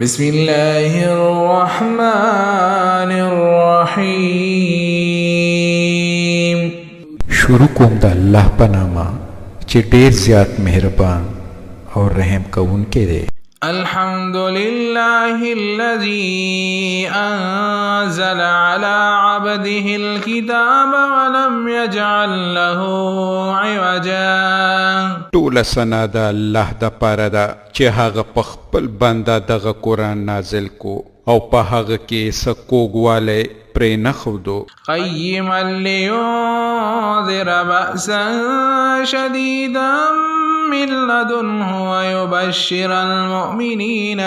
بسم الله الرحمن الرحیم. شروع کوم د الله په نامه چې ډېر زیات مهربان او رحم کوونکی دی. الحمد لله الذي أنزل على عبده الكتاب ولم يجعل له عوجا. ټوله ثنا د الله د پاره ده چې هغه په خپل بنده دغه قرآن نازل کو او په هغه کې څه کوږوالی پرې نه ښودو. قيما لينذر بأسا شديدا من لدنه ويبشر المؤمنين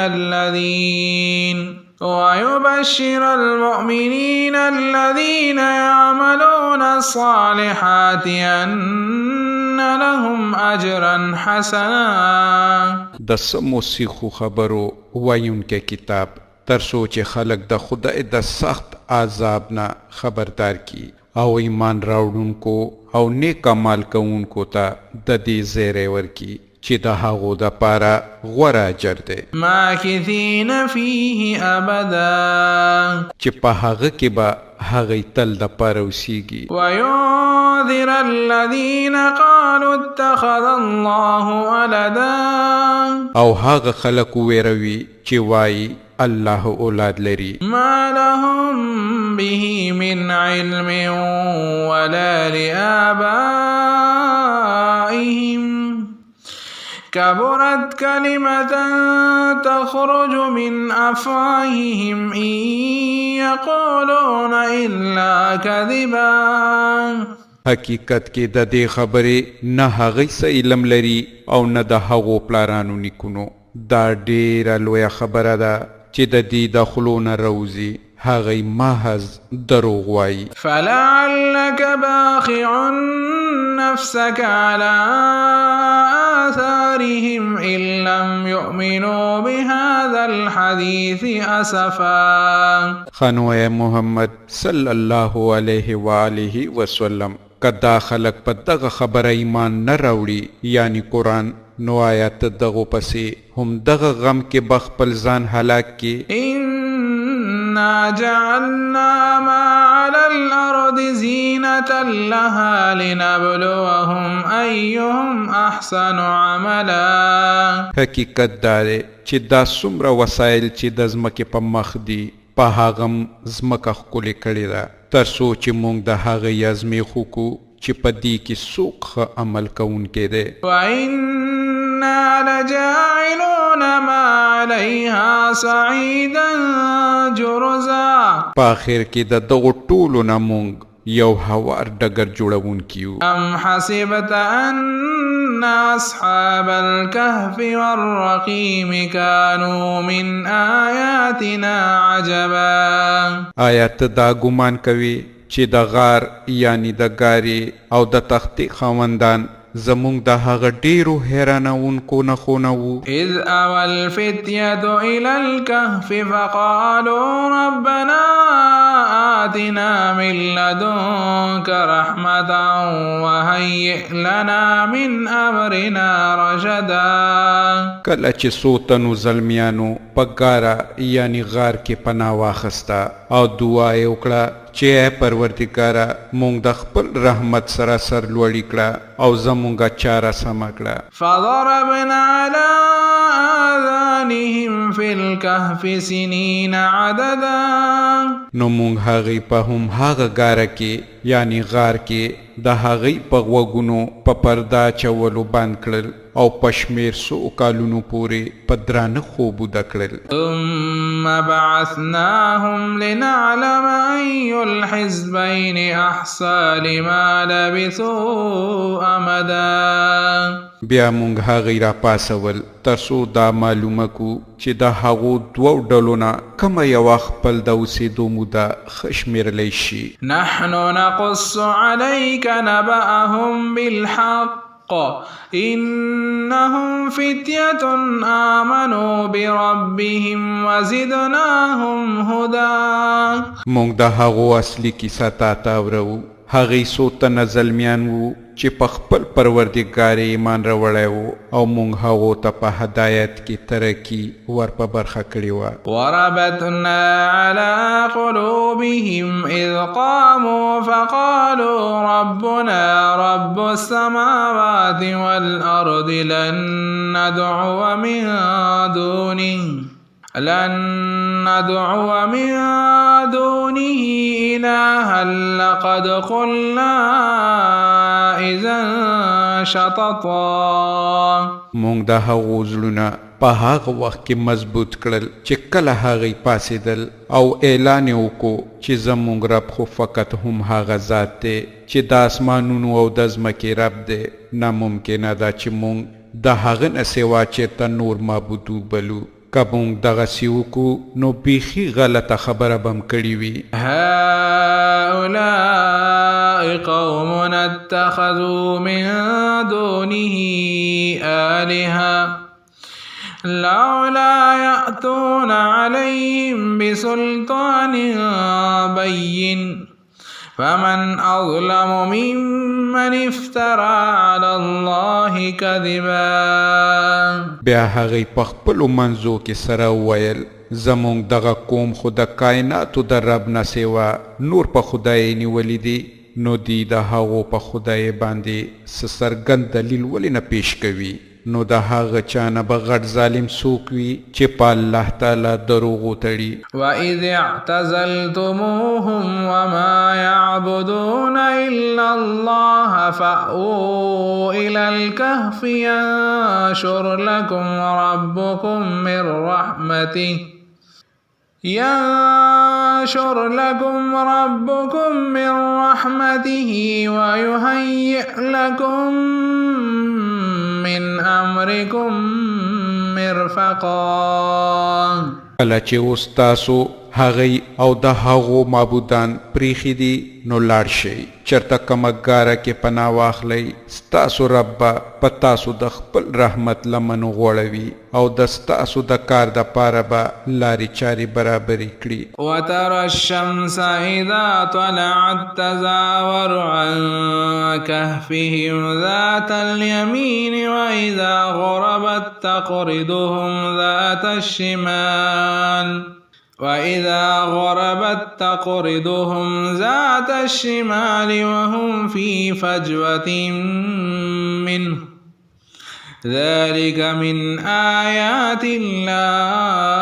الذين يعملون الصالحات أن لهم أجرا حسنا. د سمو سیخو خبرو وایونکی کتاب تر څو چې خلک د خدای د سخت عذاب نه خبردار کی او ایمان راوړونکو او نیک عمل کوونکو ته د دې زیری ورکي چې د هغو د پاره غوره اجر دی. ماکثین فیه ابدا، چې په هغه کې به هغې تل د پاره اوسیږي. وینذر الذین قالوا اتخذ الله ولدا، او هغه خلک وویروي چې وایي الله اولاد لري. ما لهم به من علم ولا لآبائهم كبرت كلمة تخرج من أفواههم إن يقولون إلا كذبا. حقیقت کې د دې خبرې نه هغې څه علم لري او نه د هغو پلارانو نیکونو. دا ډېره لویه خبره ده چې د دې د خولو نه راوځي هغې محض دروغ وایي. فلعلك باخع نفسك على آثارهم إن لم يؤمنوا بهذا الحديث أسفا. خانوی محمد صلی الله علیه و آله وسلم که دا خلق په دغه خبره ایمان نه راوړي یعنی قرآن، نو آیات دغو پسې هم دغه غم کې به خپل ځان هلاک کی. إنا جعلنا ما على الأرض زينة لها لنبلوهم أيهم أحسن عملا. حقیقت دا دی چې دا څومره وسایل چې د ځمکې په مخ دي په هغه ځمکه ښکلې کړې ده تر څو چې موږ د هغې ازمیښو کو چې په دې کې څوک ښه عمل کوونکی دی. وإنا لجاعلون ما عليها صعيدا جرزا. په آخر کې د دغو ټولو نه موږ یو هوار ډګر جوړونکي یو. أم حسبت أن أصحاب الكهف والرقيم كانوا من آياتنا عجبا. آیا ته دا ګمان کوي چې د غار یعنی د ګارې او د تختې خاوندان زمونږ د هغه ډېرو حیرانوونکو نښو نه وو؟ إذ أوى الفتية إلى الكهف فقالوا ربنا آتنا من لدنك رحمة وهيئ لنا من أمرنا رشدا. کله چې څو تنو زلمیانو په ګاره یعنی غار کې پناه واخسته او دعا یې وکړه چې ای پروردګاره موږ د خپل رحمت سره سر لوړي کړه او زموږه چاره سمه کړه. فضربنا على آذانهم في الكهف سنين عددا. نو موږ هغې په هم هغه ګاره کې یعنی غار کې د هغې په غوږونو په پرده اچولو بند کړل او په شمېر څو کالونو پورې په درانه خوب وده کړل. ثم بعثناهم لنعلم أي الحزبين أحصى لما لبثوا أمدا. بیا موږ هغې راپاسول تر څو دا معلومه کو چې د هغو دوو ډلو نه کومه یوه خپل د اوسېدو موده ښه شمېرلی شي. نحن نقص عليك نبأهم بالحق إنهم فتية آمنوا بربهم وزدناهم هدى. موږ د هغو اصلي کیسه تا ته اورو هغې څو تنه زلمیان وو چې په خپل پروردګار یې ایمان راوړی و او موږ هغو ته په هدایت کې ترقي ور په برخه کړې وه. وربطنا على قلوبهم إذ قاموا فقالوا ربنا رب السماوات والأرض لن ندعو من دونه إلها لقد قلنا إذا شططا. موږ د هغو زړونه په هغه وخت کې مضبوط کړل چې کله هغې پاڅېدل او اعلان یې وکړو چې زموږ رب خو فقط هم هغه ذات دی چې د اسمانونو او د ځمکې رب دی. ناممکنه ده چې موږ د هغه نه سوا چېرته نور معبود وبلو. که موږ دغسې وکړو نو بیخي غلطه خبره به م کړې وي. هؤلاء قوم اتخذوا من دونه آلهة لولا يأتون عليهم بسلطان بين فمن أظلم ممن افترى على الله كذبا. بیا هغې په خپلو منځو کې سره وویل زموږ دغه قوم خو د کائناتو د رب نه سوا نور په خدای نیولی دي، نو دی د هغو په خدای باندې څه څرګند دلیل ولې نه پیش کوي؟ نو د هغه چا نه به غټ ظالم څوک وي چې په الله تعالی دروغ وتړي. وَإِذِ اعْتَزَلْتُمُوهُمْ وَمَا يَعْبُدُونَ إِلَّا اللَّهَ فَأْوُوا إِلَى الْكَهْفِ يَنشُرْ لَكُمْ ربكم من رحمته ويهيئ لكم من أمركم مرفقا. کله چې اوس تاسو هغې او د هغو معبودان پریښي دي نو لاړ شئ چېرته کومه ګاره کې پناه واخلئ، ستاسو رب به په تاسو د خپل رحمت لمن غوړوي او د ستاسو د کار دپاره به لارې چارې برابرې کړي. وترى الشمس إذا طلعت تزاور عن كهفهم ذات اليمين وإذا غربت تقرضهم ذات الشمال وهم في فجوة منه ذلك من آيات الله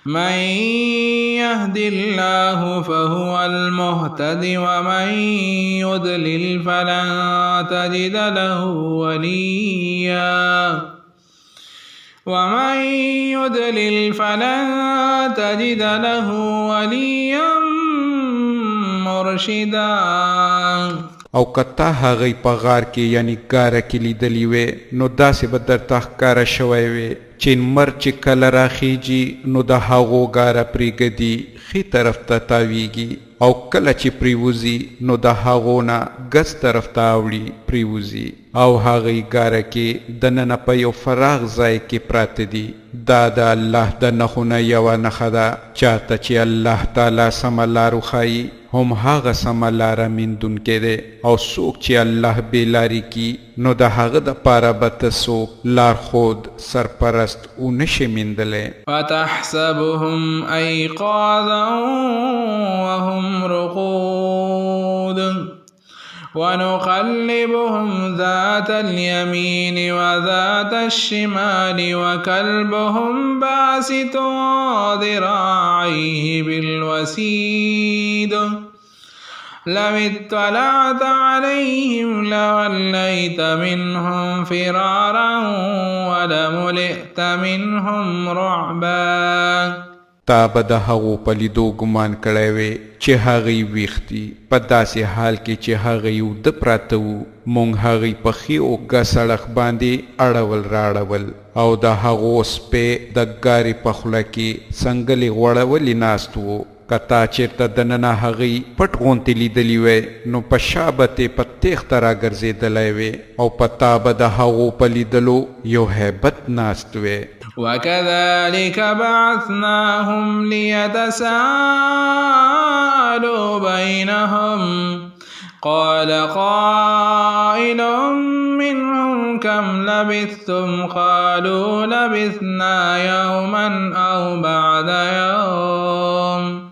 من يهد الله فهو المهتد ومن يضلل فلن تجد له وليا مرشدا. او کتا هغې په غار کې یعنی ګاره کې لیدلی وې نو داسې به درته ښکاره شوی وې چې لمر چې کله راخیږي نو د هغو ګاره پرېږدي ښي طرف ته تاویږي او کله چې پریوزي نو د هغو نه ګس طرف ته اوړي پریوزي او هغې ګاره کې دننه په یو فراغ ځای کې پراته دي. دا د الله د نښو نه یوه نښه ده چاته چې الله تعالی سمه لار وښایي هم هغه سمه لاره میندونکی دی او څوک چې الله بېلارې کي نو د هغه دپاره به ته څوک لارښود سرپرست ونشي میندلی. وتحسبهم أيقاظا وهم رقود ونقلبهم ذات اليمين وذات الشمال وكلبهم باسط ذراعيه بالوسيد لو اطلعت عليهم لوليت منهم فرارا ولملئت منهم رعبا. تا به د هغو په لیدو ګمان کړی وې چې هغې ویښ دي په داسې حال کې چې هغې اوده پراته وو. موږ هغې په ښې اوږه سړک باندې اړول راړول او د هغو سپی د ګارې په خوله کې څنګلې غوړولې ناست وو. که تا چېرته دننه هغې پټ غوندې لیدلي وی نو په شا به تې په تېښته راګرځېدلی وې او په تا به د هغو په لیدلو یو هیبت ناست وی. وكذلك بعثناهم ليتساءلوا بينهم قال قائل منهم كم لبثتم قالوا لبثنا يوما أو بعد يوم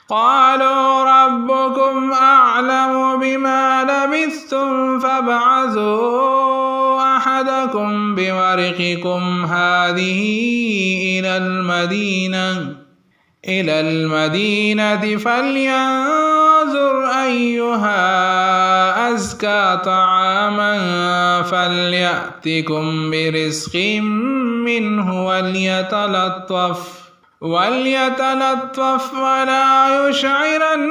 قالوا ربكم أعلم بما لبثتم فابعثوا أحدكم بورقكم هذه إلى المدينة فلينظر أيها أزكى طعاما فليأتكم برزق منه وليتلطف ولا يشعرن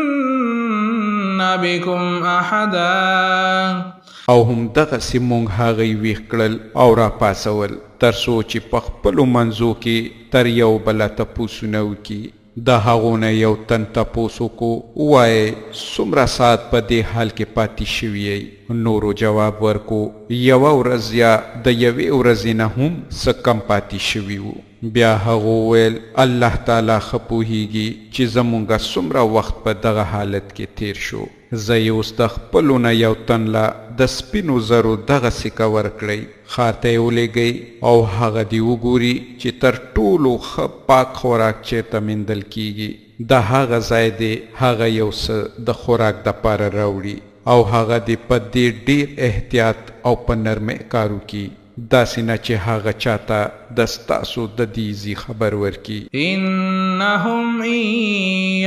بكم أحدا. او هم دغسې مونږ هغوی ویښ کړل او راپاڅول تر څو چې په خپلو منځو کې تر یو بله تپوسونه وکړي. د هغو نه یو تن تپوس وکړو ووایې څومره ساعت په دې حال کې پاتې شوي یئ؟ نورو جواب ورکو یوه ورځ یا د یوې ورځې نه هم څه کم پاتې شوي وو. بیا هغو وویل الله تعالی ښه پوهیږي چې زمونږه څومره وخت په دغه حالت کې تیر شو. زه یې اوس د خپلو نه یو تن له د سپینو زرو دغه سکه ورکړئ، ښار ته یې ولېږئ او هغه دې وګوري چې تر ټولو ښه پاک خوراک چېرته میندل کیږي. د هغه ځای دې هغه یو څه د خوراک دپاره راوړي او هغه دې په دې ډېر احتیاط او په نرمۍ کار وکړي، داسې نه چې هغه چاته د ستاسو د دې ځي خبر ورکړي. انهم ان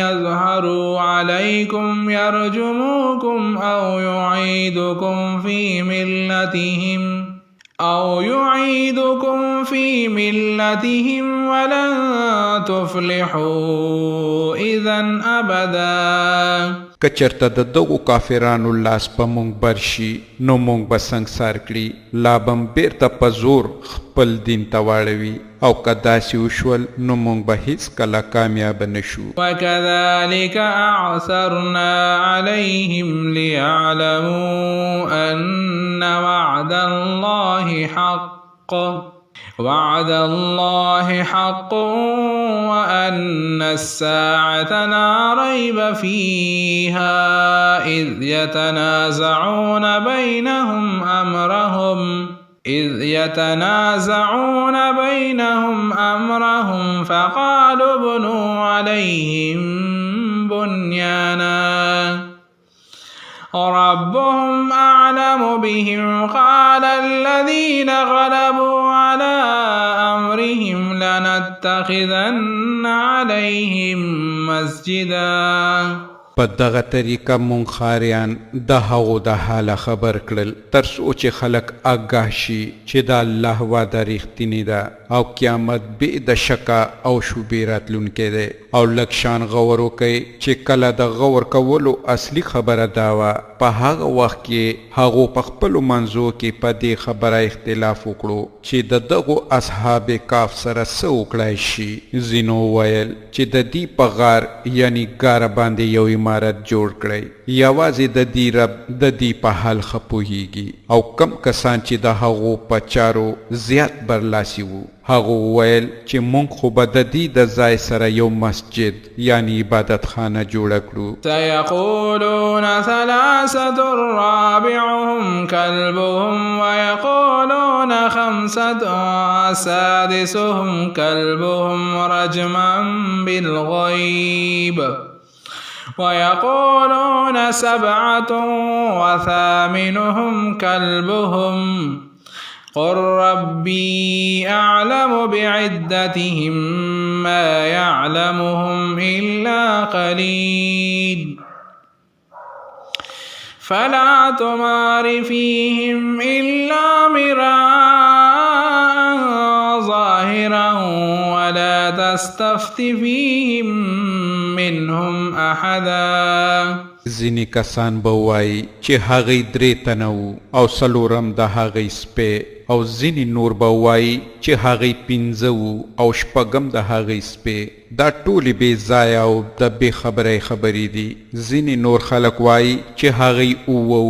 یظهروا علیکم یرجموکم او یعیدکم فی ملتهم ولن تفلحوا اذا ابدا. که چرته د دغو کافرانو لاس په مونږ بر شي نو مونږ به سنګسار کړي، لا به م بیرته په زور خپل دین ته واړوي، او که داسې وشول نو مونږ به هیڅکله کامیابه نشو. وکذلک اعثرنا علیهم لیعلموا ان وعد الله حق وأن الساعة لا ريب فيها إذ يتنازعون بينهم أمرهم فقالوا ابنوا عليهم بنيانا ربهم أعلم بهم قال الذين غلبوا على أمرهم لنتخذن عليهم مسجدا. په دغه طریقه مونږ ښاریان د هغو د حاله خبر کړل تر څو چې خلک آګاه شي چې د الله وعده ریښتینې ده او قیامت بې د شکه او شوبې راتلونکی دی. او لږ شان غور وکئ چې کله د غور کولو اصلي خبره دا وه په هغه وخت کې هغو په خپلو منځو کې په دې خبره اختلاف وکړو چې د دغو اصحاب کاف سره څه وکړای شي. ځینو وویل چې د دې په غار یعنی ګاره باندې یو عمارت جوړ کړئ، یوازې د دې رب د دې په حال ښه پوهیږي. او کم کسان چې د هغو په چارو زیات برلاسي وو هغو وویل چې مونږ خو به د دې د ځای سره یو مسجد یعنی عبادت خانه جوړه کړو. سیقولون ثلاثة رابعهم كلبهم ويقولون خمسة سادسهم كلبهم رجما بالغيب ويقولون سبعة وثامنهم كلبهم قل ربي أعلم بعدتهم ما يعلمهم إلا قليل فلا تمار فيهم إلا مراء ظاهرا ولا تستفت فيهم منهم أحدا. ځینې کسان به وایي چې هغوی 3 تنه وو او 4 د هغوی سپی، او ځینې نور به وایي چې هغوی 5 وو او 6 د هغوی سپی. دا ټولې بې ځایه او د بې خبرۍ خبرې دي. ځینې نور خلک وایي چې هغوی 7 وو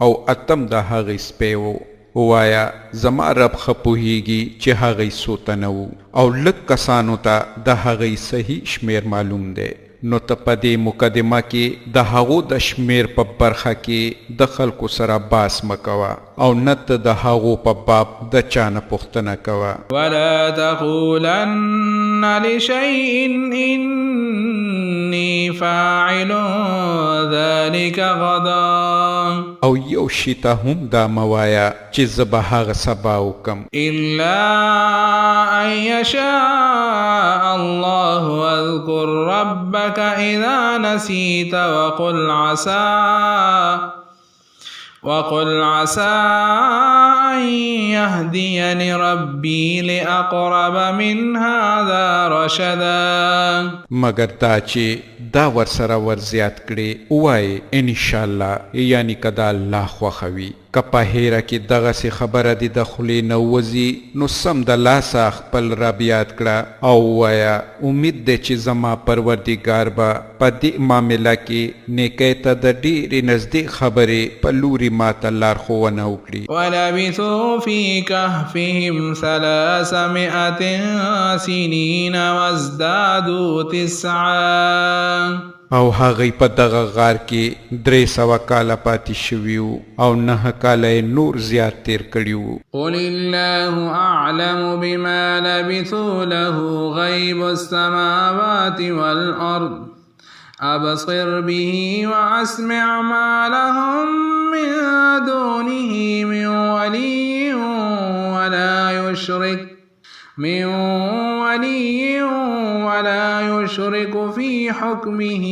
او 8 د هغوی سپی وو. وایا زما رب خپوهیږي چې هغه سوتنو او لک کسانو ته د هغه صحیح شمیر معلوم دی نو ته په دې مقدمه کې د هغو د شمیر په برخه کې د خلکو سره باس مکوه او نه ته د هغو په باب د چا نه پوښتنه کوه ولا تقولن لشيء إني فاعل ذلك غدا او یو شي ته هم دا موایا چې زه به هغه سبا وکم إلا أن يشاء الله واذكر ربك إذا نسيت وقل عسى أن يهديني ربي لأقرب من هذا رشدا مگر دا چې دا ورسره ورزیات کړي وای ان شاء الله یعنی کدا الله خوښوي که په هیره کې دغسې خبره دي د خولې نه وځي نو سم د لاسه خپل رب یاد کړه او ووایه امید دی چې زما پروردګار به په دې معامله کې نیکۍ ته د ډېرې نږدې خبرې په لوري ماته لارښوونه وکړي ولبثوا في كهفهم 300 سنين وازدادوا 9 او هغوی په دغه غار کې 300 کاله پاتې شوي او 9 کاله نور زیات تیر کړي قل الله أعلم بما لبثوا له غيب السماوات والأرض أبصر به وأسمع ما لهم من دونه من ولي ولا يشرك في حكمه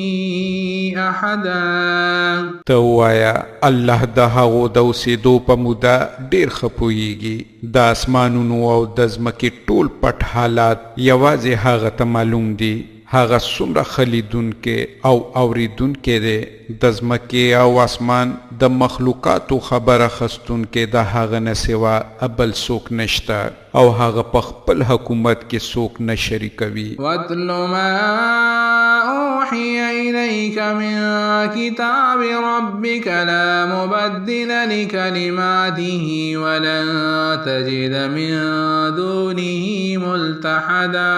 أحدا ته ووایه الله د هغو د اوسېدو په موده ډېر ښه پوهیږي د اسمانونو او د ځمکې ټول پټ حالات یوازې هغه ته معلوم دي هغه څومره ښه لیدونکی او اورېدونکی دی د ځمکې او اسمان د مخلوقاتو خبره اخیستونکی د هغه نه سوا بل څوک نشته او هغه په خپل حکومت کې څوک نه شریکوي واتل ما أوحي إليك من كتاب ربك لا مبدل لكلماته ولن تجد من دونه ملتحدا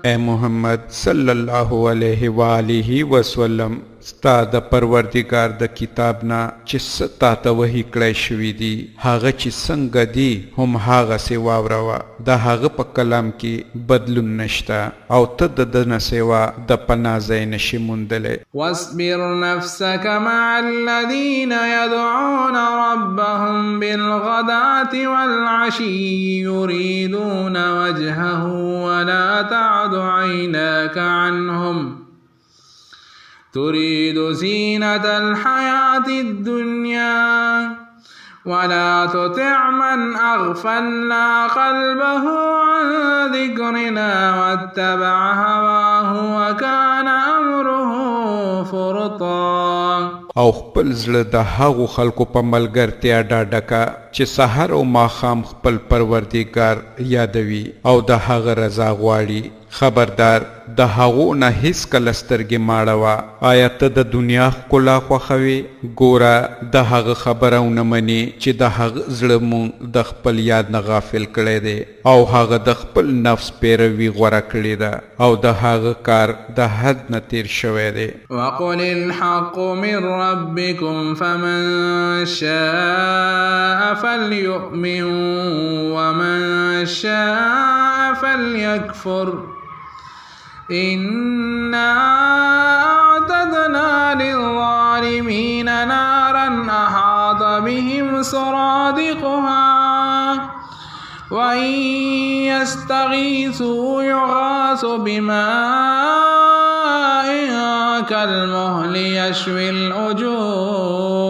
اے محمد صلی الله علیه و آله وسلم ستا د پروردگار د کتاب نه چې څه تاته وحي کړی شوي دي هغه چې څنګه دي هم هغسې واوروه د هغه په کلام کې بدلون نشته او ته د ده نه سوا د پناه ځای نشي موندلی واصبر نفسك مع الذين يدعون ربهم بالغداة والعشي يريدون وجهه ولا تعد عيناك عنهم تريد زينة الحياة الدنيا ولا تطع من أغفلنا قلبه عن ذكرنا واتبع هواه وكان أمره فرطا او خپل زړه د هغو خلکو په ملګرتیا ډاډه کا چې سحر او ماښام خپل پروردګار یادوي او د هغه رضا غواړي خبردار د هغو نه هیڅ کله سترګې ماړوه آیا ته د دنیا ښکلا خوښوې ګوره د هغه خبره ونه منې چې د هغه زړه مونږ د خپل یاد نه غافل کړی دی او هغه د خپل نفس پیروي غوره کړې ده او د هغه کار د حد نه تیر شوی دی وقل الحق من ربكم فمن شاء فليؤمن ومن شاء فليكفر إنا أعتدنا للظالمين نارا أحاط بهم سرادقها وإن يستغيثوا يغاث بماء كالمهل يشوي الوجوه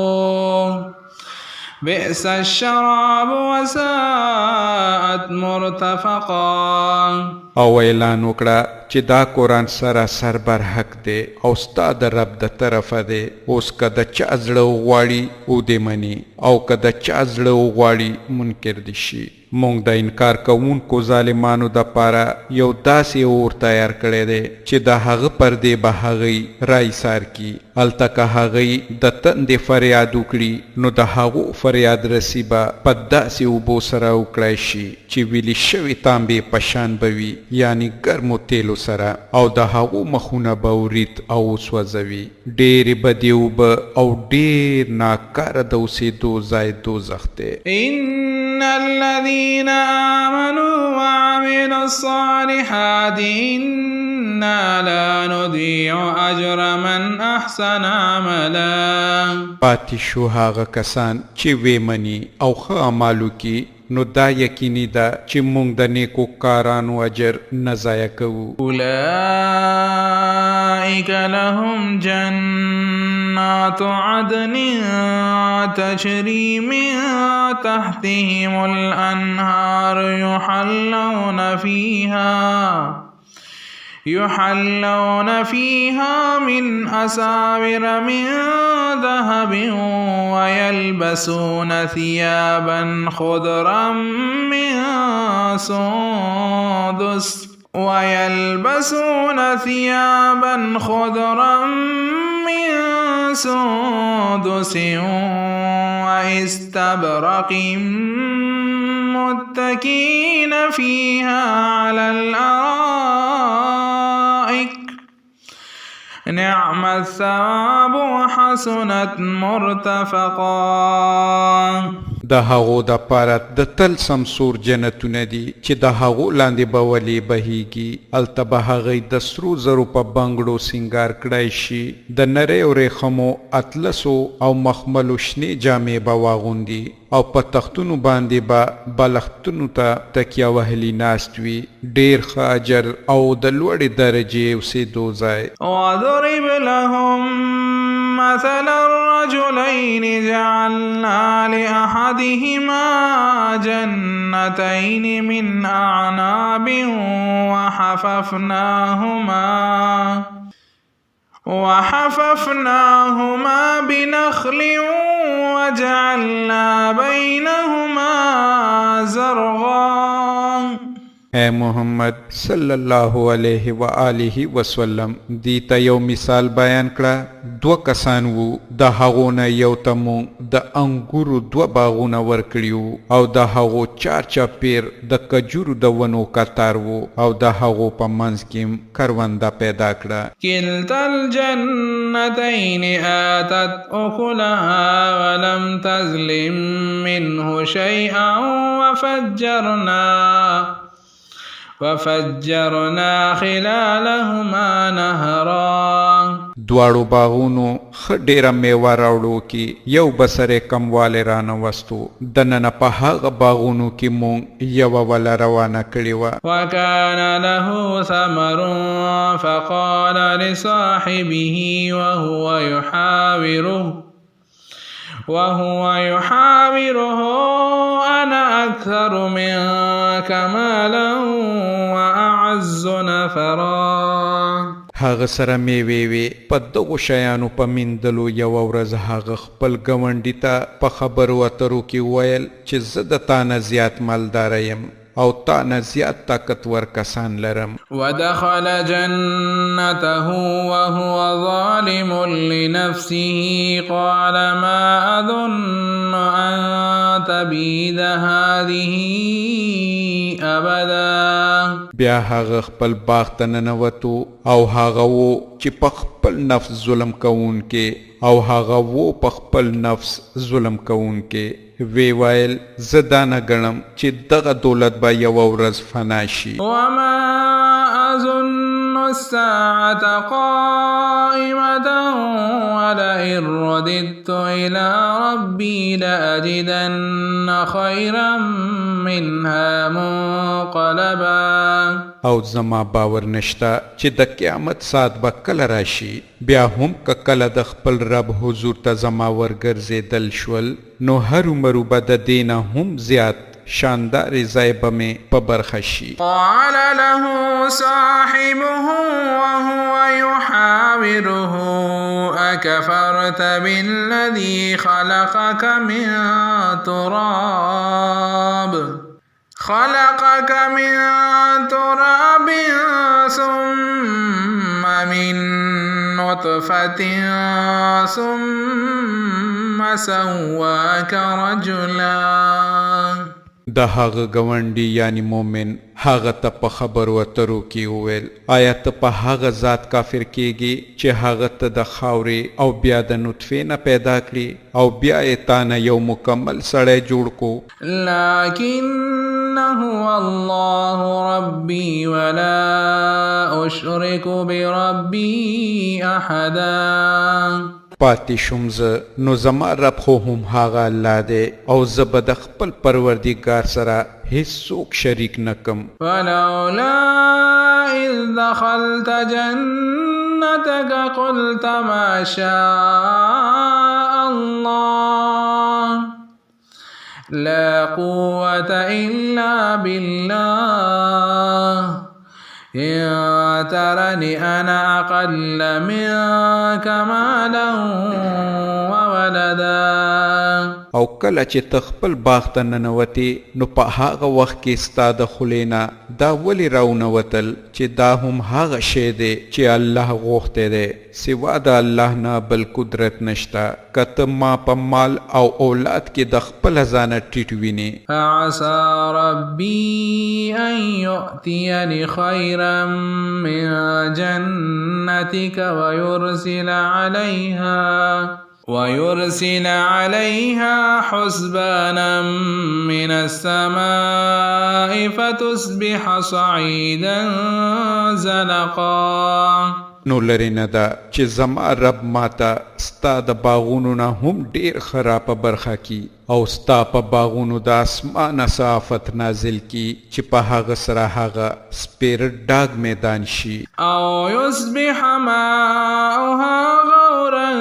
بئس الشراب وساءت مرتفقا او اعلان وکړه چې دا قرآن سراسر برحق دی او ستا د رب د طرفه دی اوس که د چا زړه وغواړي او دې مني او که د چا زړه وغواړي منکر دي شي مونږ د انکار کوونکو ظالمانو د پاره یو داسې اور تیار کړی دی چې د هغه پردې به هغوی رایسار کی هلته که هغوی د تندې فریاد وکړي نو د هغو فریاد رسی به په داسې اوبو سره وکړی شي چې ویلې شوي تانبې په شان به وي یعنی ګرمو تیلو سره او د هغو مخونه به ورید او وسوځوي ډېرې بدې اوبه او ډېر ناکاره د اوسېدو ځای دوزخ دی. إن الذين آمنوا وعملوا الصالحات إنا لا نضيع أجر من أحسن عملا. پاتې شو هغه کسان چې ویمني او ښه اعمالو کې نو دا یقیني ده چې موږ د نیکو کارانو اجر نه ضایع کوو. أولئك لهم جنات عدن تجري من تحتهم الأنهار يحلون فيها من أساور من ذهب ويلبسون ثيابا خضرا من سندس واستبرق متكئين فيها على الأرائك نعم الثواب وحسنت مرتفقا. د هغو د پاره د تل سمسور جنتونه دي چې د هغو لاندې به ولې بهیږي هلته به هغوی د سرو زرو په بنګړو سینګار کړی شي د نرۍ او ریخمو اطلسو او مخملو شنې جامې به واغوندي او په تختونو باندې به بالښتونو ته تکیه وهلي ناست وي ډېر ښه اجر او د لوړې درجې اوسېدو ځای. وضرب لهم مثل الرجلين جعلنا لأحدهما جنتين من أعناب وحففناهما بنخل وجعلنا بينهما زرعا. اے محمد صلی الله علیه و آله وسلم دیتا یو مثال بیان کړه دو کسان وو د هغو نه یو ته مونږ د انګورو دو باغونه ورکړیو او د هغو چار چاپیر د کجورو د ونو کتار وو او د هغو په منځ کې کرونده پیدا کړه. کلتا الجنتین آتت اکلها ولم تظلم منه شیئا وفجرنا خلالهما نهرا. دواړو باغونو ښه ډېره میوه راوړو کې یو بسرې کموالی رانه وستو دننه په هغه باغونو کې مونږ یوه وله روانه کړې وه. وکان له ثمر فقال لصاحبه وهو يحاوره أنا أكثر منك مالا وأعز نفرا. هغه سره میوې وې په دغو شیانو په میندلو یوه ورځ هغه خپل ګاونډي ته په خبرو اترو کې وویل چې زه د تا نه زیات مالداره یم او تا نه زیات طاقتور کسان لرم. ودخل جنته وهو ظالم لنفسه قال ما أظن أن تبيد هذه أبدا. بیا هغه خپل باغ ته ننوتو او هغه و چې په خپل نفس ظلم کوونکې او هغه و په خپل نفس ظلم کوونکې وی ویل زه دا نه ګڼم چې دغه دولت به یوه ورځ فنا شي. وما أظن الساعة قائمة ولئن رددت إلى ربي لأجدن خيرا منها منقلبا. او زما باور نشته چې د قیامت ساعت به کله راشي بیا هم که کله د خپل رب حضور ته زما ورګرځېدل شول نو هرومرو به د دې نه هم زیات شاندارې ځای به مې په برخه شي. قال له صاحبه وهو يحاوره أكفرت بالذي خلقك من تراب خلقك من تراب ثم من نطفة ثم سواك رجلا. د هغه گونډي یعنی مومن هغه ته په خبرو اترو کې وویل آیا ته په هغه ذات کافر کېږي چې هغه ته د خاورې او بیا د نطفې نه پیدا کړي او بیا یې تانه یو مکمل سړی جوړ کو. لكن هو الله ربي ولا أشرك بربي أحدا. پاتې شوم زه نو زما رب خو هم هغه الله دی او زه به د خپل پروردګار سره هیڅوک شریک نه کم. ولولا إذ دخلت جنتك قلت ما شاء الله لا قوة إلا بالله إن ترني أنا أقل منك مالا وولدا. او کله چې ته خپل باغ ته ننوتې نو په هغه وخت کې ستا د خولې نه دا ولې راونوتل چې دا هم هغه شی دی چې الله غوښتی دی سوا د الله نه بل قدرت نشته که ته ما په مال او اولاد کې د خپله ځانه ټیټ وینې. فعسى ربي أن يؤتيني خيرا من جنتك ويرسل عليها حسبانا من السماء فتصبح صعيدا زلقا. نو لري نه ده چې زما رب ماته ستا د باغونو نه هم ډیر خراب برخه کی او ستا په باغونو د اسمانه صافت نازل کی چې په هغه سره هغه سپیر ډاګ میدان شي. او يصبح ماؤها غورا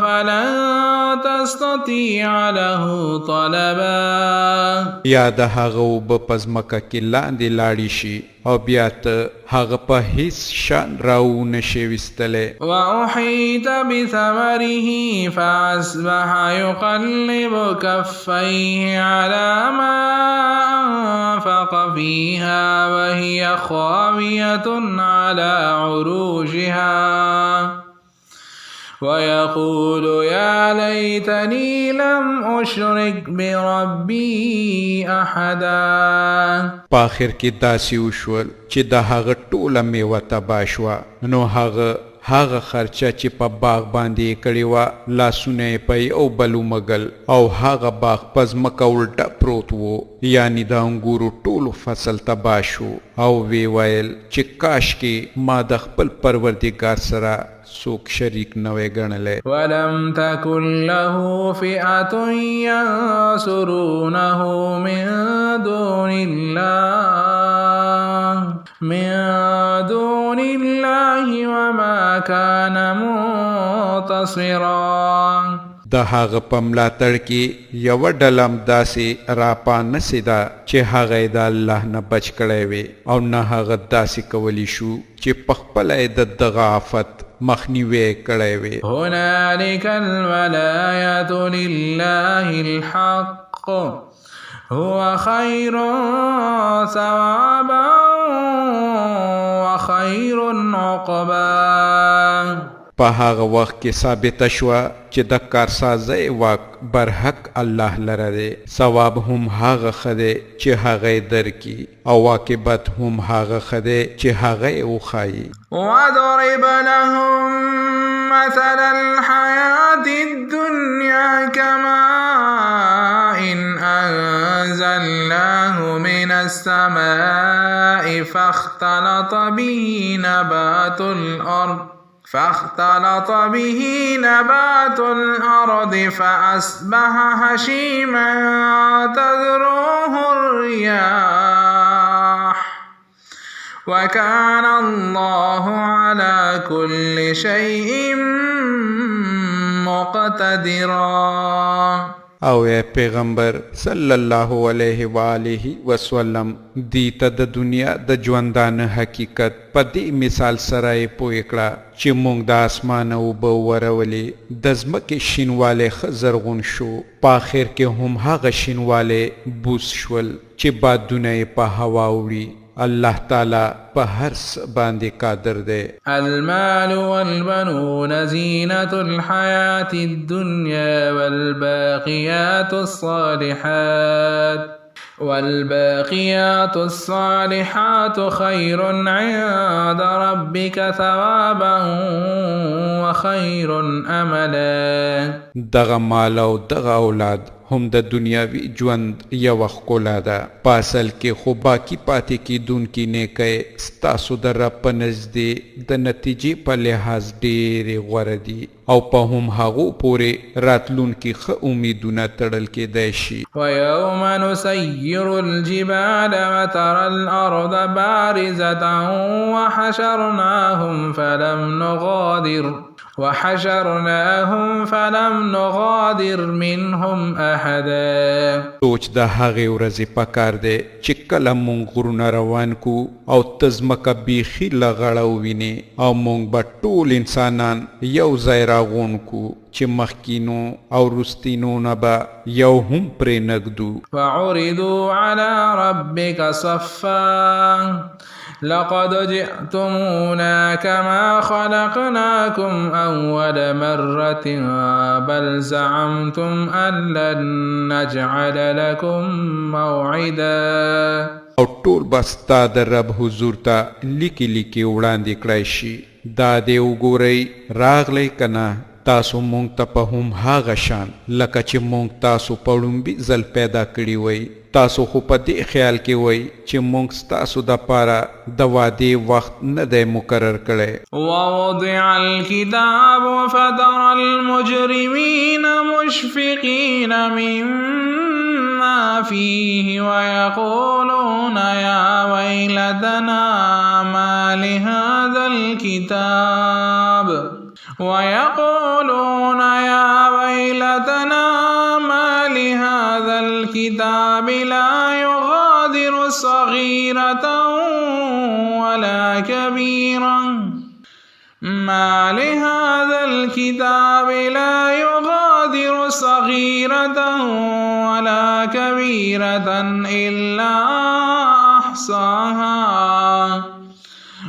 فلا تستطيع له طلبا. یا د هغه اوبه په ځمکه کې لاندې لاړې شي او بیا ته هغه په هیڅ شان راو نشي ویستلی. وأحيط بثمره فأصبح يقلب كفيه على ما أنفق فيها وهي خاوية على عروشها ويقول يا ليتني لم أشرك بربي أحدا. په آخر کې داسې وشول چې د هغه ټوله میوه تباه شوه نو هغه خرچه چې په باغ باندې کړې وه لاسونه یې په یو بل ومږل او هغه باغ په ځمکه الټه پروت و یعنی د انګورو ټولو فصل تباه شو او وی ویل چې کاشکې ما د خپل پروردګار سره څوک شریک نه وی ګڼلی. ولم تكن له فئة ينصرونه من دون الله وما كان منتصرا. د هغه په ملاتړ کې یوه ډله هم داسې راپانسې ده چې هغه یې د الله نه بچ کړی وي او نه هغه داسې کولی شو چې پخپله یې د دغه آفت مخنیوی کړی وي. هنالك الولاية لله الحق هو خير ثوابا وخير عقبا. په هغه وخت کې ثابته شوه چې د کارسازۍ واک برحق الله لره دی ثواب هم هغه ښه دی چې هغه یې درکړي او عاقبت هم هغه ښه دی چې هغه یې وښایي. وَاضْرِبْ لَهُم مَّثَلَ الْحَيَاةِ الدُّنْيَا كَمَاءٍ أَنزَلْنَاهُ مِنَ السَّمَاءِ فاختلط به نبات الأرض فأصبح هشيما تذروه الرياح وكان الله على كل شيء مقتدرا. او اے پیغمبر صلی الله علیه و آله وسلم دی ته د دنیا د ژوندانه حقیقت په دې مثال سره یې پوه کړه چې موږ د اسمانه اوبه ورولې د ځمکې شینوالی ښه زرغون شو په آخر کې هم هغه شینوالی بوس شول چې بادونه یې په هوا وړي الله تعالی په هر څه باندې قادر دی. المال والبنون زینة الحیاة الدنیا والباقیات الصالحات خیر عند ربك ثوابا وخیر املا. دغه مال او دغه اولاد هم د دنیاوی ژوند یوه ښکلا ده په اصل کې خو باقي پاتې کیدونکي نیکۍ ستاسو د رب په نزدې د نتیجې په لحاظ ډېرې غوره دي او په هم هغو پورې راتلونکي ښه امیدونه تړل کیدی شي. ویوم نسیر الجبال وترى الارض بارزة وحشرناهم فلم نغادر منهم احدا. سوچ د هغې ورځې پکار دی چې کله مونږ غرونه روان کو او ته ځمکه بیخي له غړه ووینې او مونږ به ټول انسانان یو ځای راغون کو چې مخکینو او رستینو نه به یو هم پرې نږدو. فعرضوا على ربك صفا لقد جئتمونا كما خلقناكم أول مرة بل زعمتم أن لن نجعل لكم موعدا. او ټول به ستا د رب حضور ته لیکي لیکي وړاندې کړی شي دا دې وګورئ راغلی که نه تاسو مونږ ته په هم هغه شان لکه چې مونږ تاسو په لومبي ځل پیدا کړي وئ. تاسو خو په دې خیال کې وئ چې مونږ ستاسو دپاره د وعدې وخت نه دی مقرر کړی. ووضع الكتاب فترى المجرمين مشفقين مما فيه ويقولون يا ويلتنا ما لهذا الكتاب لا يغادر صغيرة ولا كبيرة إلا أحصاها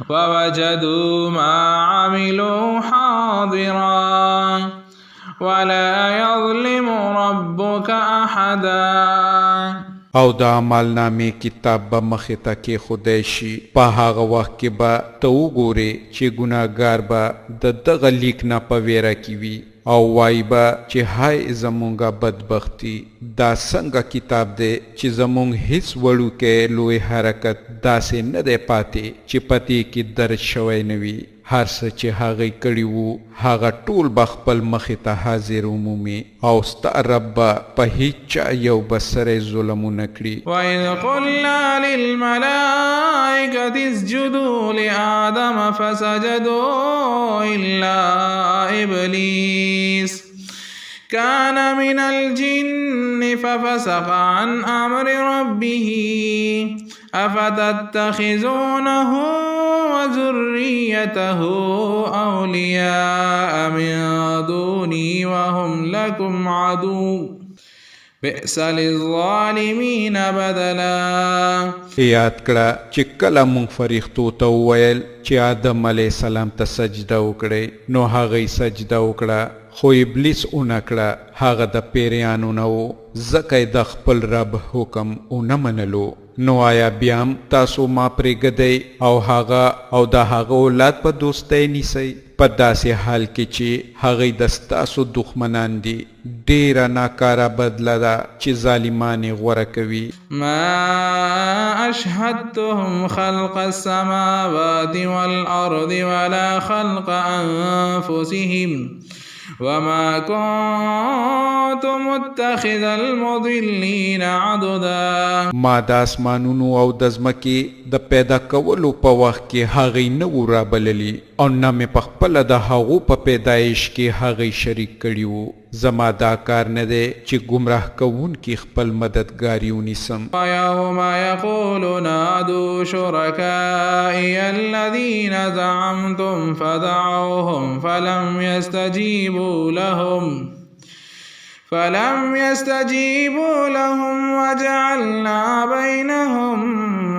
ووجدوا ما عملوا حاضرا ولا يظلم ربك أحدا. او د عمل نامې کتاب به مخې ته کېښودی شي په هغه وخت کې به ته وګورې چې ګناهګار به د دغه لیک نه په ویره کې وي او وایي به چې های زمونږه بدبختي دا څنګه کتاب دی چې زمونږ هیڅ وړوکی لوی حرکت داسې نه دی پاتې چې پتې کې درج شوی نه وي. هر څه چې هغې کړي وو هغه ټول به خپل مخې ته حاضر ومومي او ستا رب به په هیڅ چا یو به سری ظلم ونه کړي. وَإِذْ قُلْنَا لِلْمَلَائِكَةِ اسْجُدُوا لِآدَمَ فَسَجَدُوا إِلَّا إِبْلِيسَ كان من الجن ففسق عن أمر ربه أفتتخذونه وذريته أولياء من دوني وهم لكم عدو بئس للظالمين بدلا. یاد کړه چې کله مونږ فرښتو ته وویل چې آدم علیه السلام ته سجده وکړئ نو هغوی سجده وکړه خو ابلیس ونه کړه هغه د پیریانو نه و ځکه یې د خپل رب حکم ونه منلو. نو آیا بیا هم تاسو ما پرېږدئ او هغه او د هغه اولاد په دوستۍ نیسئ په داسې حال کې چې هغوی د ستاسو دښمنان دي. ډېره ناکاره بدله ده چې ظالمان یې غوره کوي. ما أشهدتهم خلق السماوات والأرض ولا خلق أنفسهم وما كنت متخذ المضلين عضدا. ما د اسمانونو او د ځمکې د پیدا کولو په وخت کې هغوی نه وو رابللي او نه مې په خپله د هغو په پیدایش کې هغوی شریک کړي وو زما دا کار نه دی چې گمراه کوون کی خپل مددګاری ونیسم. ويوم يقول نادوا شركائي الذين زعمتم فدعوهم فلم يستجيبوا لهم وجعلنا بينهم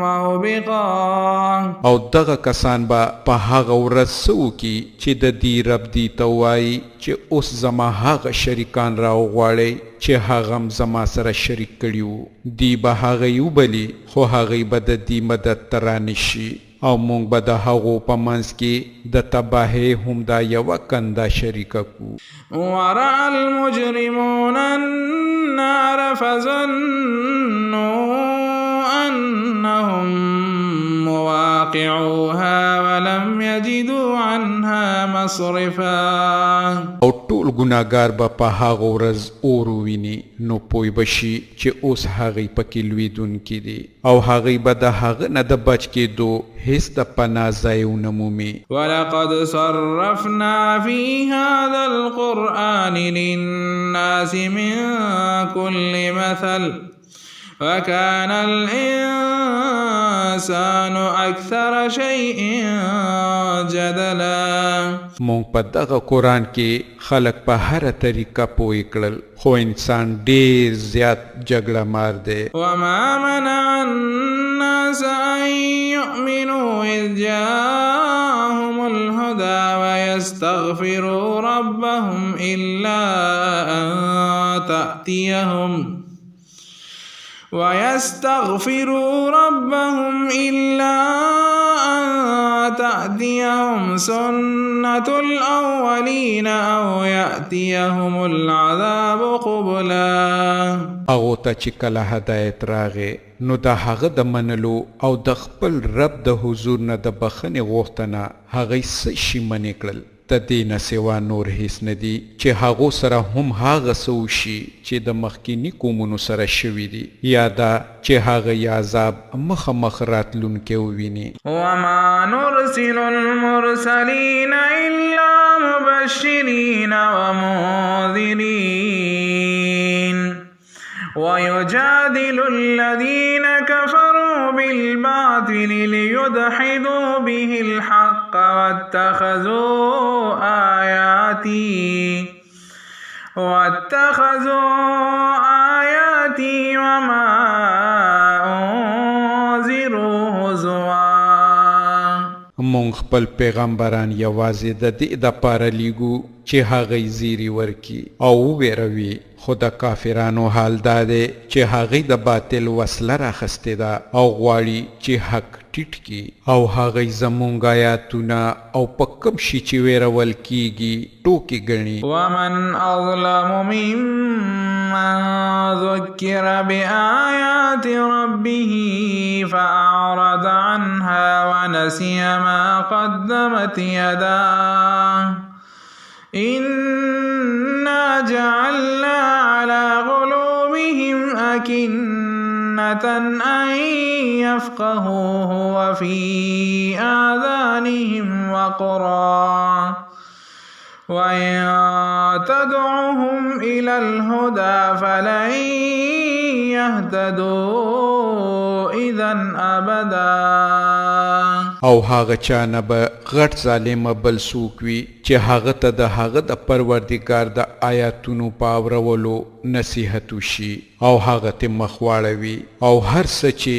موبقا. او دغه کسان با په هغه ورځ سو کی چې د دې رب دی توای چې اوس زما هغه شریکان راو غواړي چې هغه زما سره شریک کړیو دی به هغه یو بلی خو هغه به د دې مدد ترانشي او مونږ به د هغو په منځ کې د تباهۍ هم دا یوه کنده شریکه کو. ورأى المجرمون النار فظنوا أنهم مواقعوها ولم يجدوا عنها مصرفا. او ټول ګناهګار به په هغه ورځ اور وویني نو پوی بشي چې اوس هغې پکې لویدونکي دي او هغې به د هغه نه د بچ کېدو هیڅ د پناه ځای ونه مومي. ولقد صرفنا في هذا القرآن للناس من كل مثل وكان الإنسان أكثر شيء جدلا. مونږ په دغه قرآن کې خلق په هر طریقه پوه کړل خو انسان ډیر زیات جګړه مار دی. وما منع الناس أن يؤمنوا إذ جاءهم الهدى ويستغفروا ربهم إلا أن تأتيهم سنة الأولين أو يأتيهم العذاب قبلا. هغو ته چې کله هدایت راغی نو د هغه د منلو او د خپل رب د حضور نه د بخښنې غوښتنه هغوی څه شي منې کړل. د دې نه سوا نور هیڅ نه دي چې هغو سره هم هغه څه وشي چې د مخکیني قومونو سره شوي دي یا دا چې هغه عذاب مخامخ راتلونکی وویني. وما نرسل المرسلين إلا مبشرين ومنذرين ويجادل الذين كفروا بالباطل ليدحضوا به الحق واتخذوا آياتي وما أنذروا هزوا. مونږ خپل پیغمبران یوازې د دې دپاره لیږو چې هغوی زیری ورکي او وویروي خو د کافرانو حال دا دی چې هغوی د باطل وسله راخستې ده او غواړي چې حق ټیټ کړي او هغوی زمونږ آیاتونه او په کوم شي چې ویرول کیږي ټوکې ګڼي. ومن أظلم ممن ذكر بآيات ربه فأعرض عنها ونسي ما قدمت يداه إنا جعلنا على قلوبهم أكنة أن يفقهوه وفي آذانهم وقرا وإن تدعهم إلى الهدى فلن يهتدوا إذا أبدا. او هغه چا نه به غټ ظالمه بل څوک وي چې هغه ته د هغه د پروردګار د آیاتونو په اورولو نصیحت وشي او هغه ته مخ واړوي او هر څه چې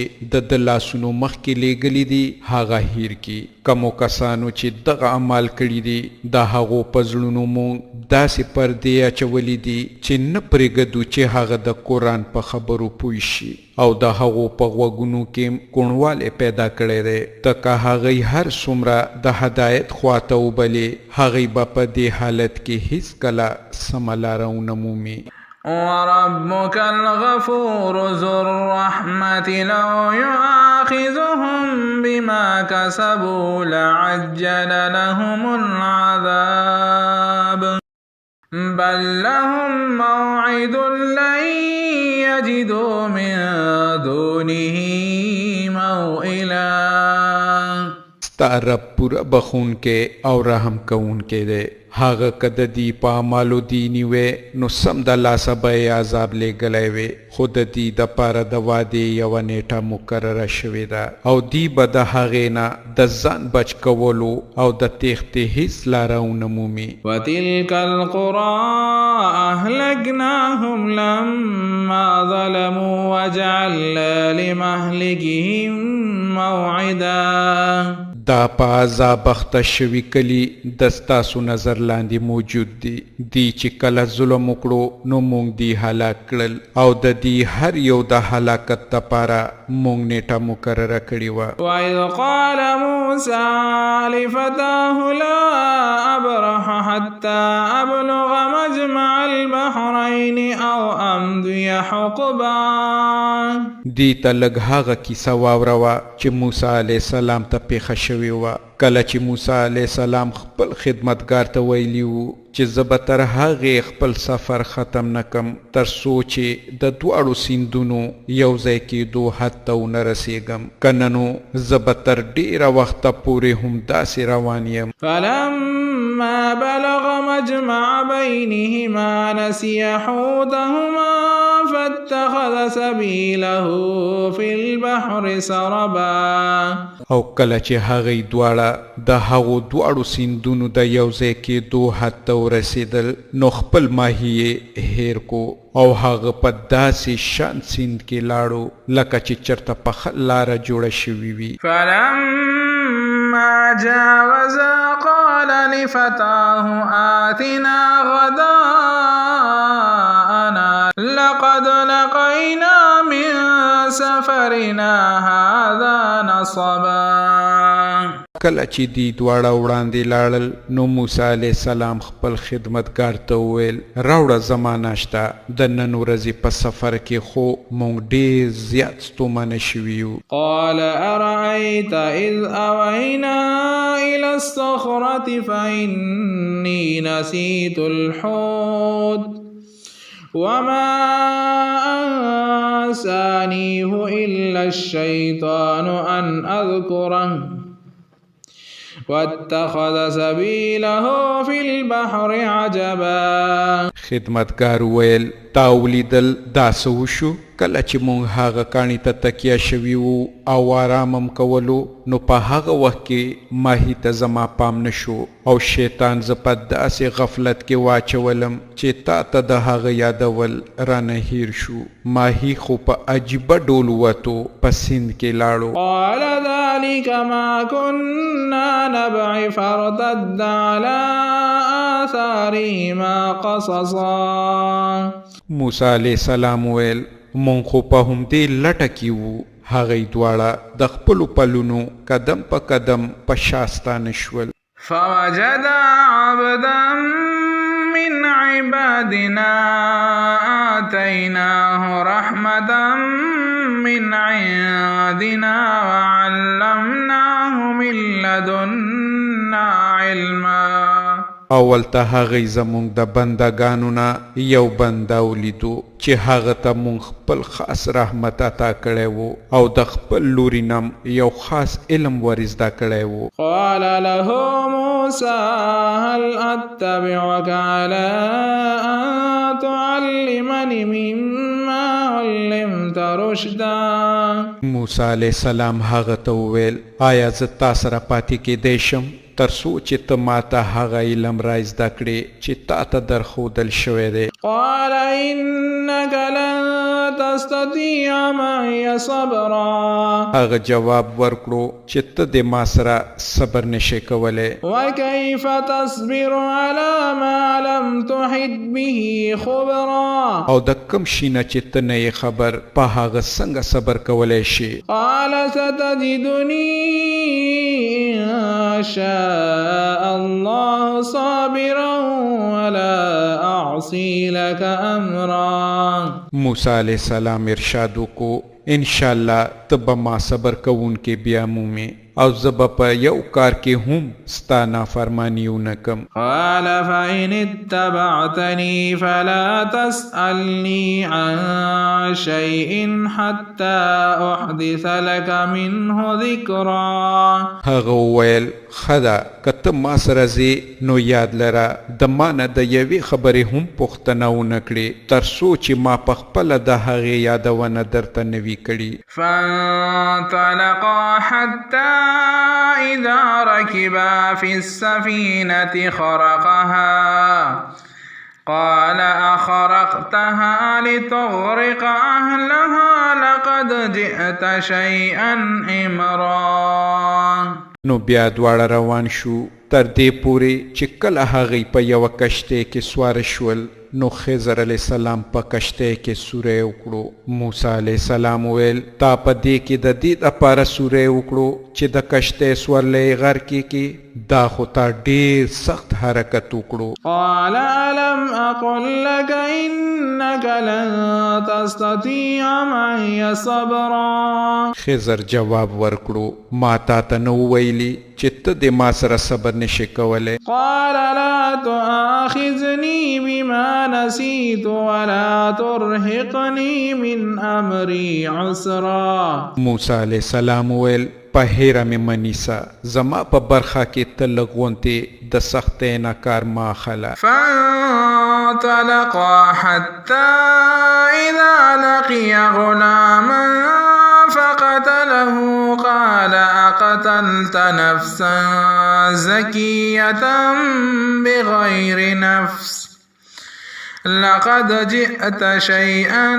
د لاسونو مخکې لیږلي دي هغه هیر کړي. کومو کسانو چې دغه عمل کړي دي د هغو په زړونو مونږ داسې پردې اچولي دي چې نه پرېږدو چې هغه د قرآن په خبرو پوه شي او د هغو په غوږونو کې کوڼوالی پیدا کړی دی. ته که هغوی هر څومره د هدایت خواته وبلې هغوی به په دې حالت کې هیڅ کله سمه لاره ونه مومي. وربك الغفور ذو الرحمة لو يؤاخذهم بما كسبوا لعجل لهم العذاب بل لهم موعد لن يجدوا من دونه موئلا. ستا رب پورا بخون کې او رحم کون کې دی هاغه کده دی په اعمالو دینی وې نو سم د لاسه به عذاب لګلای وې خود دی د پاره د وادي یو نیټه مقرره شوې ده او دی به د هغې نه د ځان بچ کولو او د تېښتې هیڅ لاره ونه مومي وتلك القرى أهلكناهم لما ظلموا وجعلنا لمهلكهم موعدا دا په عذاب اخته شوي کلي د ستاسو نظر لاندې موجود دی چې کله ظلم وکړو نو موږ دی هلاک کړل او د دې هر یو د هلاکت دپاره موږ نیټه مقرره کړې وه وإذ قال موسى لفتاه لا أبرح حتى أبلغ مجمع البحرين أو أمضي حقبا دی ته لږ هغه کیسه واوروه چې موسی علیه السلام ته پیښه شوې وه کله چې موسی علیه السلام خپل خدمتګار ته ویلي وو چې زه به تر هغې خپل سفر ختم نه کم تر څو چې د دواړو سیندونو یو ځای کېدو حد ته ونه رسېږم که نه نو زه به تر ډېره وخته پورې هم داسې روان یم فلما بلغ مجمع بينهما نسي حوتهما فاتخذ سبيله في البحر سربا او کله چې هغې دواړه د هغو دواړو سیندونو د یو ځای کېدو حد ته ورسېدل نو خپل ماهي یې هیر کو او هغه په داسې شان سیند کې لاړو لکه چې چرته په ښه لاره جوړه شوې وي فلما جاوزا قال لفتاه آتنا غداءنا لقد لقينا من سفرنا هذا نصبا کله چې دی دواړه وړاندې لاړل نو موسی علیه السلام خپل خدمتګار ته وویل راوړه زما ناشته د نن ورځې په سفر کې خو موږ ډېر زیات ستومانه شوي یو قال أرأيت إذ أوينا إلى الصخرة فإني نسيت الحوت وما أنسانيه إلا الشيطان أن أذكره واتخذ سبيله في البحر عجبا خدمتګار ویل تا ولیدل داسې وشو کله چې مونږ هغه کاڼي ته تکیه شوي وو او آرام هم کولو نو په هغه وخت کې ماهي ته زما پام نه شو او شیطان زه په داسې غفلت کې واچولم چې تا ته د هغه یادول رانه هیر شو ماهي خو په عجیبه ډول وتو په سیند کې لاړو قال ذلك ما كنا نبغي فارتد على آثارهما قصصا موسی علیه السلام ویل مونږ خو په همدې لټه کې وو هغوی دواړه د خپلو پلونو قدم په قدم په شا ستانه شول فوجد عبدا من عبادنا آتيناه رحمة من عندنا وعلمناه من لدنا علما اول ته هغې زمونږ د بندګانو نه یو بنده ولیدو چې هغه ته مونږ خپل خاص رحمت عطا کړی و او د خپل لوري نم یو خاص علم ور زده کړی و قال له موسى هل اتبعك على ان تعلمني مما علمت رشدا موسی علیه السلام هغه ته وویل آیا زه تا سره پاتې کیدی شم تر څو چې ته ماته هغه علم را زده کړې چې تا ته درښودل شوی دی قال انك لن تستطيع معي صبرا هغه جواب ورکړو چې ته د ما سره صبر نشې کولی وكيف تصبر على ما لم تحط به خبرا او د کوم شي نه چې ته نه یې خبر په هغه څنګه صبر کولی شي قال ستجدني إن شاء الله صابرا ولا أعصي لك أمرا موسی علیه السلام ارشاد وکړو انشاءالله ته به ما صبر کوونکی بیا مومې او زب په یو کار کې هم ستا نافرمانی ونکم. قال فإن اتبعتني فلا تسألني عن شيء حتى أحدث لك منه ذكرا. هغه وویل خدا کته ما سره ځې نو یاد لره د ما نه د یوې خبرې هم پوښتنه ونه کړې تر څو چې ما په خپله د هغې یادونه درته نه وي کړي. فانطلقا حتى إذا ركبا في السفينة خرقها قال أخرقتها لتغرق أهلها لقد جئت شيئا إمرا. نو بیا دواړه روان شو تر دې پورې چې کله هغوی په یوه کشتۍ کې سواره شول نو خضر علیه السلام په کشتۍ کې سوری وکړو. موسی علیه السلام ویل تا په دې کې د دې دپاره سوری وکړو چې د کشتۍ سورلی غرقې کې دا خو تا ډېر سخت حرکت وکړو. قال ألم أقل لك إنك لن تستطيع معي صبرا. خضر جواب ورکړو ما تا ته نه وویلي چې ته د ما سره صبر نشي کولی. قال لا تؤاخذني بما نسيت ولا ترهقني من أمري عسرا. موسی علیه السلام ویل په هیره مې منیسه زما په برخه کې ته لږ غوندې د سختۍ نه کار مه اخله. فانطلقا حتى إذا لقي غلاما فقتله قال أقتلت نفسا زكية بغير نفس لقد جئت شيئا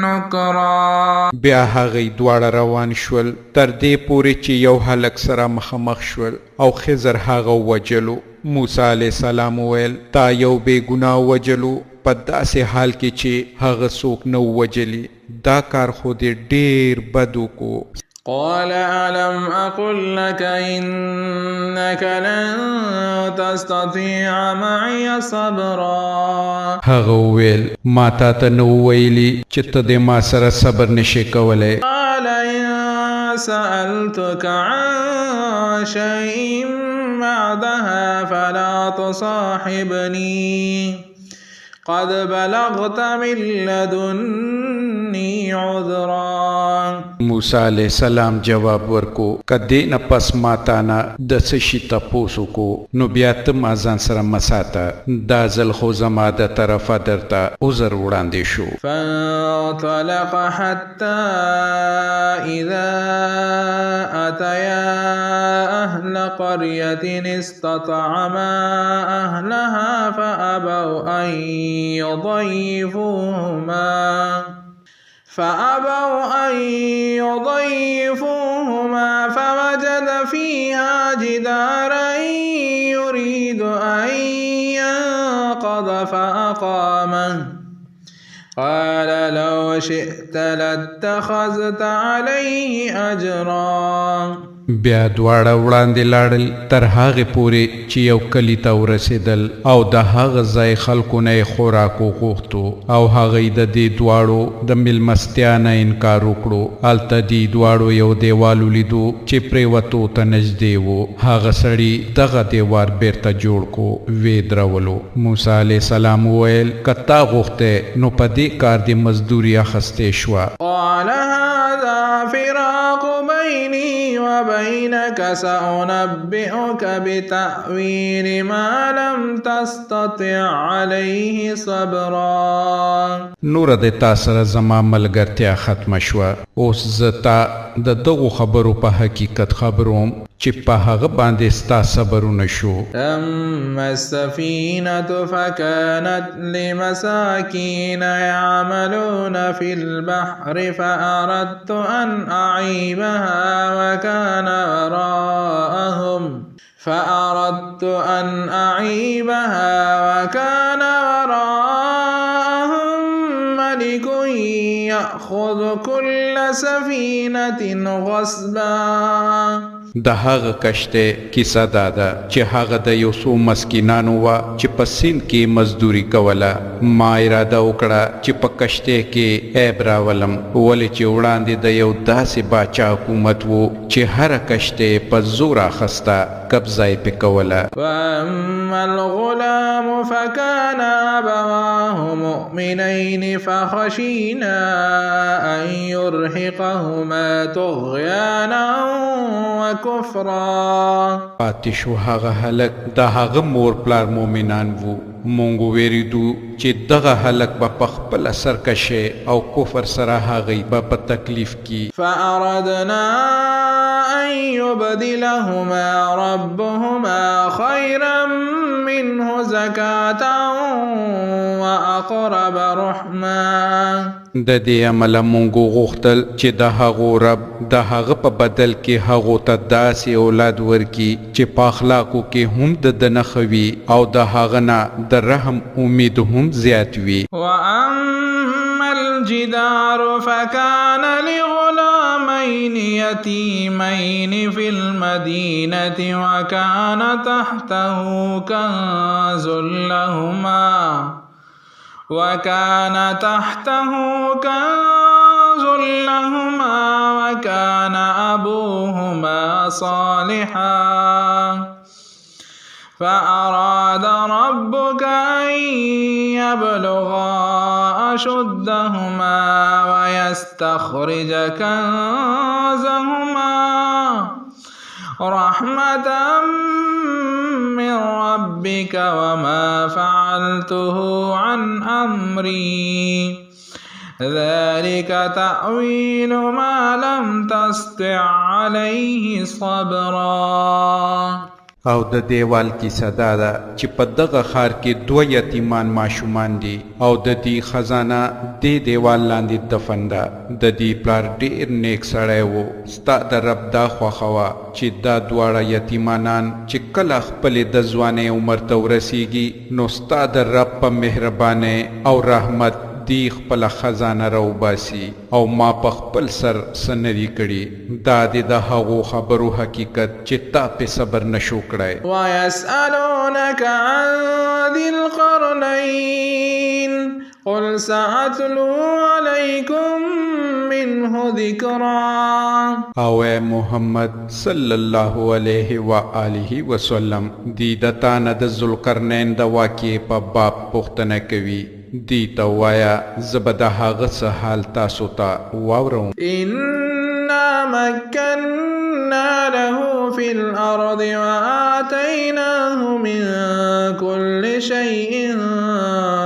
نكرا. بیا هغوی دواړه روان شول تر دې پورې چې یو هلک سره مخامخ شول او خضر هغه وجلو. موسی علیه السلام ویل تا یو بې ګناه وجلو په داسې حال کې چې هغه څوک نه وجلي دا کار خو دې ډېر بد وکړو. قال ألم أقل لك إنك لن تستطيع معي صبرا. هغه وویل ما تا ته نه وویلي چې ته د ما سره صبر نشي کولی. قال إن سألتك عن شيء بعدها فلا تصاحبني قد بلغت من لدني عذرا. موسی علیه السلام جواب ورکو که دې نه پس ما تا نه د څه شي تپوس وکړو نو بیا ته ما ځان سره مه ساته دا ځل خو زما د طرفه درته عذر وړاندې شو. فانطلق حتى إذا أتيا أهل قرية استطعما أهلها فأبوا أن يضيفوهما فوجد فيها جدارا يريد أن ينقض فأقامه قال لو شئت لاتخذت عليه أجرا. بیا دواړه وړاندې لاړل تر هغې پورې چې یو کلي ته ورسېدل او د هغه ځای خلکو نه یې خوراک وغوښتو او هغوی د دې دواړو د میلمستیا نه انکار وکړو. هلته دې دواړو یو دیوال ولیدو چې پرېوتو ته نږدې و. هغه سړي دغه دیوار بیرته جوړ کو ویې درولو. موسی علیه السلام وویل که تا غوښتی نو په دې کار دې مزدوري اخیستې شوه. قال هذا فراق بيني وبينك سأنبئك بتأويل ما لم تستطع عليه صبرا. نور د تا سره زما ملګرتیا ختمه شوه. اوس زه تا د دغو خبرو په حقیقت خبروم چې په هغه باندې ستا صبرونه شو. أما السفينة فكانت لمساكين يعملون في البحر فأردت أن أعيبها وكان وراءهم ملك يأخذ كل سفينة غصبا د هغه کشته کیسه دا ده چې هغه د یو څو مسکینانو وا چې په سیند کې مزدوري کوله. ما اراده وکړه چې په کشته کې عیب راولم، ولې چې وړاندې د یو داسې باچا حکومت وو چې هر کشته په زور اخسته قبضه یې پې کوله. وأما الغلام فكان أبواه مؤمنين فخشينا أن يرهقهما طغيانا وكفرا. پاتې شو هغه هلک د هغه مور پلار مؤمنان وو. مونږ ویریدو چې دغه هلک به په خپله سرکشه او کفر سره هغوی به په تکلیف کی. فأردنا أن يبدلهما ربهما خيرا منه زكاة وأقرب رحما. د دې عمله مونږ غوښتل چې د هغو رب د هغه په بدل کې هغو ته داسې اولاد ورکي چې په اخلاقو کې هم د نه ښه وي او د هغه نه د رحم امید هم زیات وي. وأما الجدار فكان لغلامين يتيمين في المدينة وكان تحته كنز لهما وكان أبوهما صالحا فأراد ربك أن يبلغا أشدهما ويستخرج كنزهما رحمة من ربك وما فعلته عن أمري ذلك تأويل ما لم تستطع عليه صبرا. او د دیوال کیسه دا ده چې په دغه ښار کې 2 یتیمان ماشومان دي او د دې خزانه دې دیوال لاندې دفن ده. د دې پلار ډېر نیک سړی و. ستا د رب دا خوښه وه چې دا دواړه یتیمانان چې کله خپلې د ځوانۍ عمر ته ورسیږي نو ستا د رب په مهربانۍ او رحمت دی خپل خزانه راوباسي او ما په خپل سر سنري کړي. دا د هغو خبرو حقیقت چې تا په صبر نشو کړای. ويسألونك عن ذي القرنين قل سأتلو عليكم منه ذكرا. او اے محمد صلی الله علیه و آله وسلم دی دتا نه د ذوالقرنین د واقعې په باب پوښتنه کوي. دی ته وایا زبد هغه څه حال تاسو ته واورم. إنا مكنا له في الأرض وآتيناه من كل شيء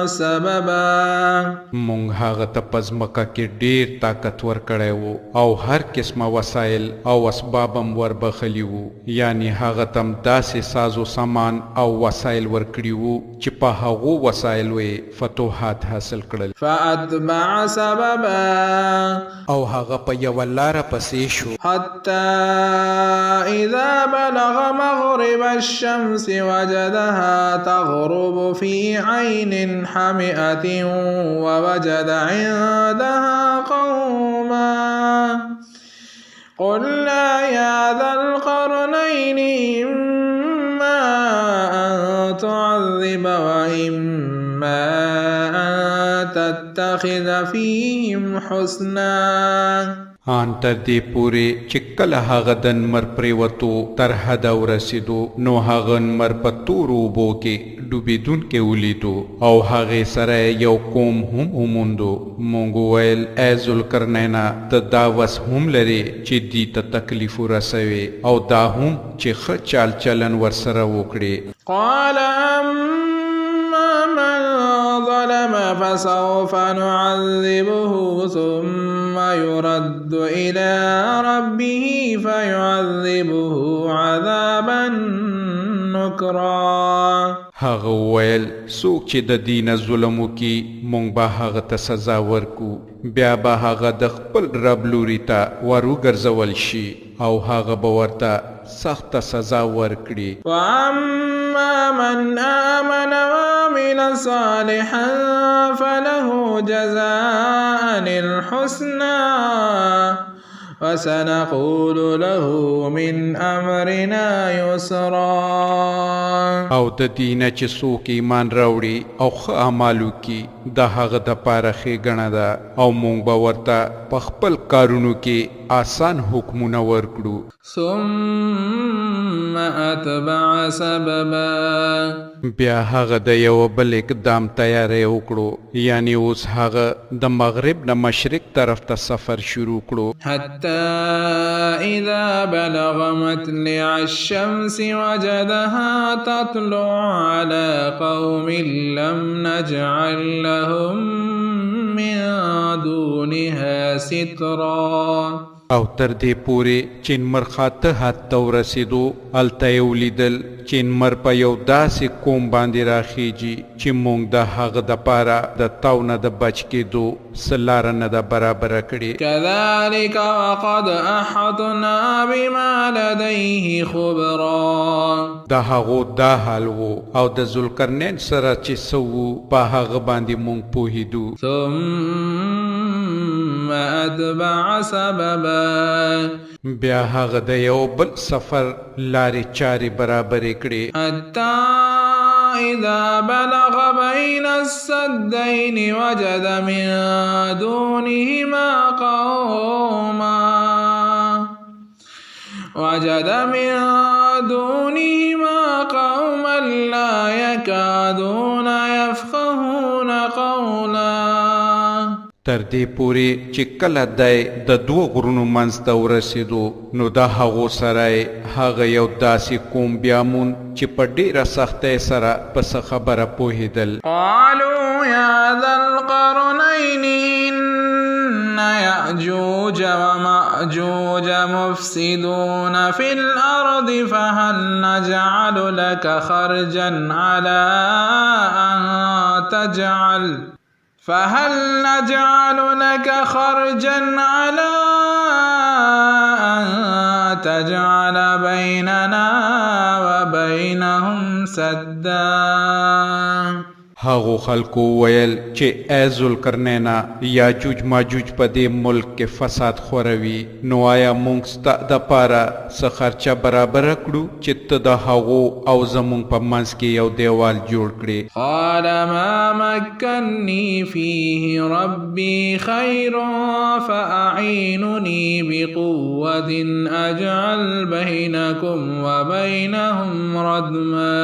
سببا. مونږ هغه ته په ځمکه کې ډېر طاقت ورکړی وو او هر قسمه وسایل او اسباب هم وربخلي وو. یعنی هغه ته داسې سازو سامان او وسایل ورکړي وو چې په هغو وسایلو یې فتوحات حاصل کړل. فأتبع سببا او هغه په یوه لاره پسې شو حتى إذا بلغ مغرب الشمس وجدها تغرب في عين حمئة ووجد عندها قوما قلنا يا ذا القرنين إما أن تعذب وإما أن تتخذ فيهم حسنا. ان تر دې پورې چې کله هغه د نمر پرېوتو تر حده ورسېدو نو هغه نمر په تورو اوبو کې ډوبېدونکی ولیدو او هغې سره یو قوم هم وموندو. موږ وویل ای ذوالقرنینه ته دا وس هم لرې چې دې ته تکلیف ورسوې او دا هم چې ښه چال چلن ورسره وکړې. قال أما من ظلم فسوف نعذبه ثم يرد إلى ربه فيعذبه عذابا نكرا. هغه وویل څوک چې د دینه ظلم وکړي موږ به هغه ته سزا ورکو، بیا به هغه د خپل رب لوري ته وروګرځول شي او هغه به ورته سخته سزا ورکړي. وأما من آمن وعمل صالحا فله جزاء الحسنى وسنقول له من أمرنا يسرا. او د دینه چې څوک ایمان راوړي او ښه اعمالو کې د هغه د پاره ښېګڼه ده او موږ به ورته په خپل کارونو کې آسان حکمونه ورکړو. ثم أتبع سببا. بیا هغه د یو بل اقدام تیاری وکړو، یعنی اوس هغه د مغرب نه مشرق طرف ته سفر شروع کړو. حتى إذا بلغ مطلع الشمس وجدها تطلع على قوم لم نجعل لهم من دونها سترا. او تر دې پورې چې لمر خاته حد ته ورسېدو، هلته یې ولیدل چې لمر په یو داسې قوم باندې راخیږي چې موږ د هغه دپاره د تاو نه د بچ کېدو څه لاره نه ده برابره کړې. كذلك وقد أحطنا بما لديه خبرا. د هغو دا حال و او د ذوالقرنین سره چې څه وو په هغه باندې موږ پوهېدو. ثم أتبع سببا. بیا هغه د یو بل سفر لارې چارې برابرې کړې. حتى إذا بلغ بين السدين وجد من دونهما قوما لا يكادون يفقهون قولا. تر دې پورې چې کله دی د دوه غرونو منځ ته ورسېدو، نو د هغو سره هغه یو داسې قوم بیا موند چې په ډېره سختۍ سره په څه خبره پوهېدل. قالوا يا ذا القرنين إن يأجوج ومأجوج مفسدون في الأرض فهل نجعل لك خرجا على أن تجعل بيننا وبينهم سدا. هغو خلکو ویل چې ای ذوالقرنینا، یاجوج ماجوج په دې ملک کې فساد خوروي، نو آیا موږ ستا دپاره څه خرچه برابره کړو چې ته د هغو او زموږ په منځ کې یو دیوال جوړ کړې؟ قال ما مكنني فيه ربي خير فأعينني بقوة أجعل بينكم وبينهم ردما.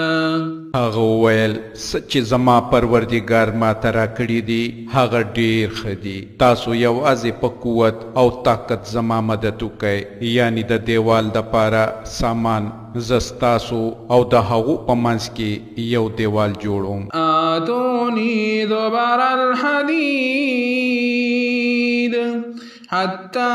هغه ویل څه چې زما پروردګار ما ته راکړي دي هغه ډېر ښه دي، تاسو یوازې په قوت او طاقت زما مدد وکئ، یعنی د دیوال دپاره سامان زه ستاسو او د هغو په منځ کې یو دیوال جوړوم. آتوني زبر الحديد حتى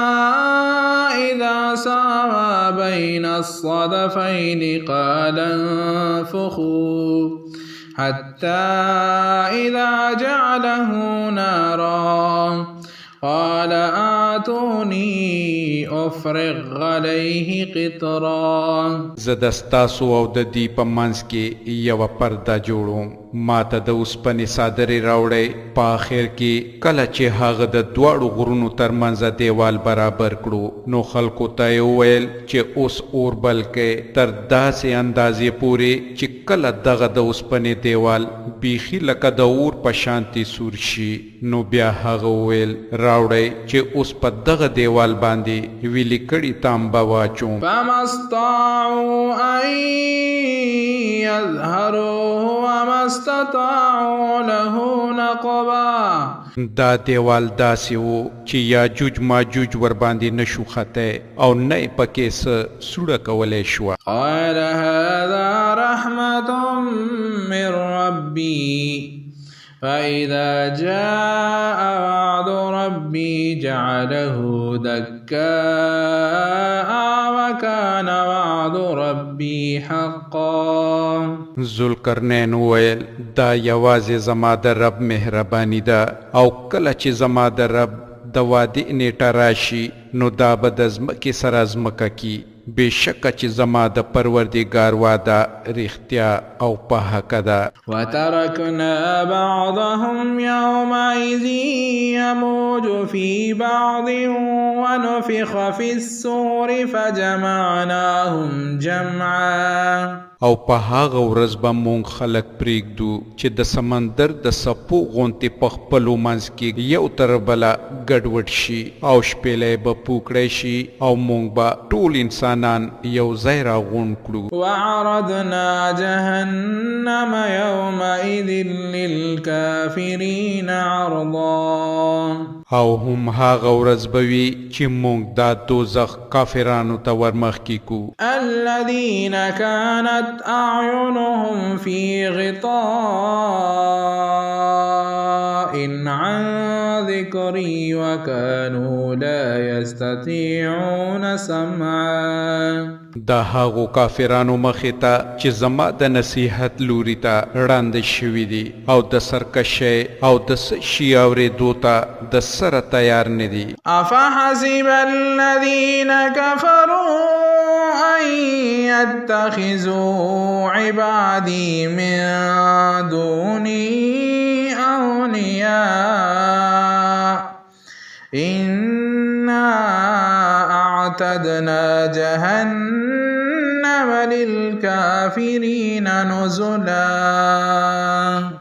إذا ساوى بين الصدفين قال انفخوا حتى إذا جعله نارا قال آتوني أفرغ عليه قطرا. زه د ستاسو او د دې په منځ کې یوه پرده جوړوم، ما ته د اوسپنې څادرې راوړئ. په آخر کې کله چې هغه د دواړو غرونو ترمنځ دیوال برابر کړو، نو خلکو ته یې وویل چې اوس اور بل کئ تر داسې اندازې پورې چې کله دغه د اوسپنې دیوال بیخي لکه د اور په شانتې سور شي. نو بیا هغه وویل راوړئ چې اوس په دغه دیوال باندې ویلې کړي تانبه واچوم. فما استطاعوا أن يظهروه وما استطاعوا له نقبا. دا دیوال داسې و چې یاجوج ماجوج ورباندې نشو ختی او نه یې پکې څه سوړه کولی شوه. قال هذا رحمة من ربي فإذا جاء وعد ربي جعله دكاء وكان وعد ربي حقا. ذوالقرنین وویل دا یوازې زما د رب مهرباني ده، او کله چې زما د رب د وعدې نیټه راشي نو دا به د ځمکې سره ځمکه کی، بشکه چې زما د پروردګار وعده رښتیا او په حق ده. وتركنا بعضهم يومئذ يموج في بعض ونفخ في الصور فجمعناهم جمعا. او په هغه ورځ به مونږ خلک پرېږدو چې د سمندر د څپو غوندې په خپلو منځ کې یو تر بله ګډوډ شي او شپېلی به پوکړی شي او مونږ به ټول انسانان یو ځای راغونډ کړو. وعرضنا جهنم يومئذ للكافرين عرضا. او هم هغه ورځ به وي چې مونږ دا دوزخ کافرانو ته ورمخکې کړو. الذين كانت أعينهم في غطاء عن ذكري وكانوا لا يستطيعون سمعا. دا هغو کافرانو مخې ته چې زما د نصیحت لوري ته ړانده شوي دي او د سرکشۍ او د څه شي اورېدو ته د سره تیار نه دي. أفحسب الذين كفروا أن يتخذوا عبادي من دوني أولياء إنا أعتدنا جهنم للكافرين نزلا.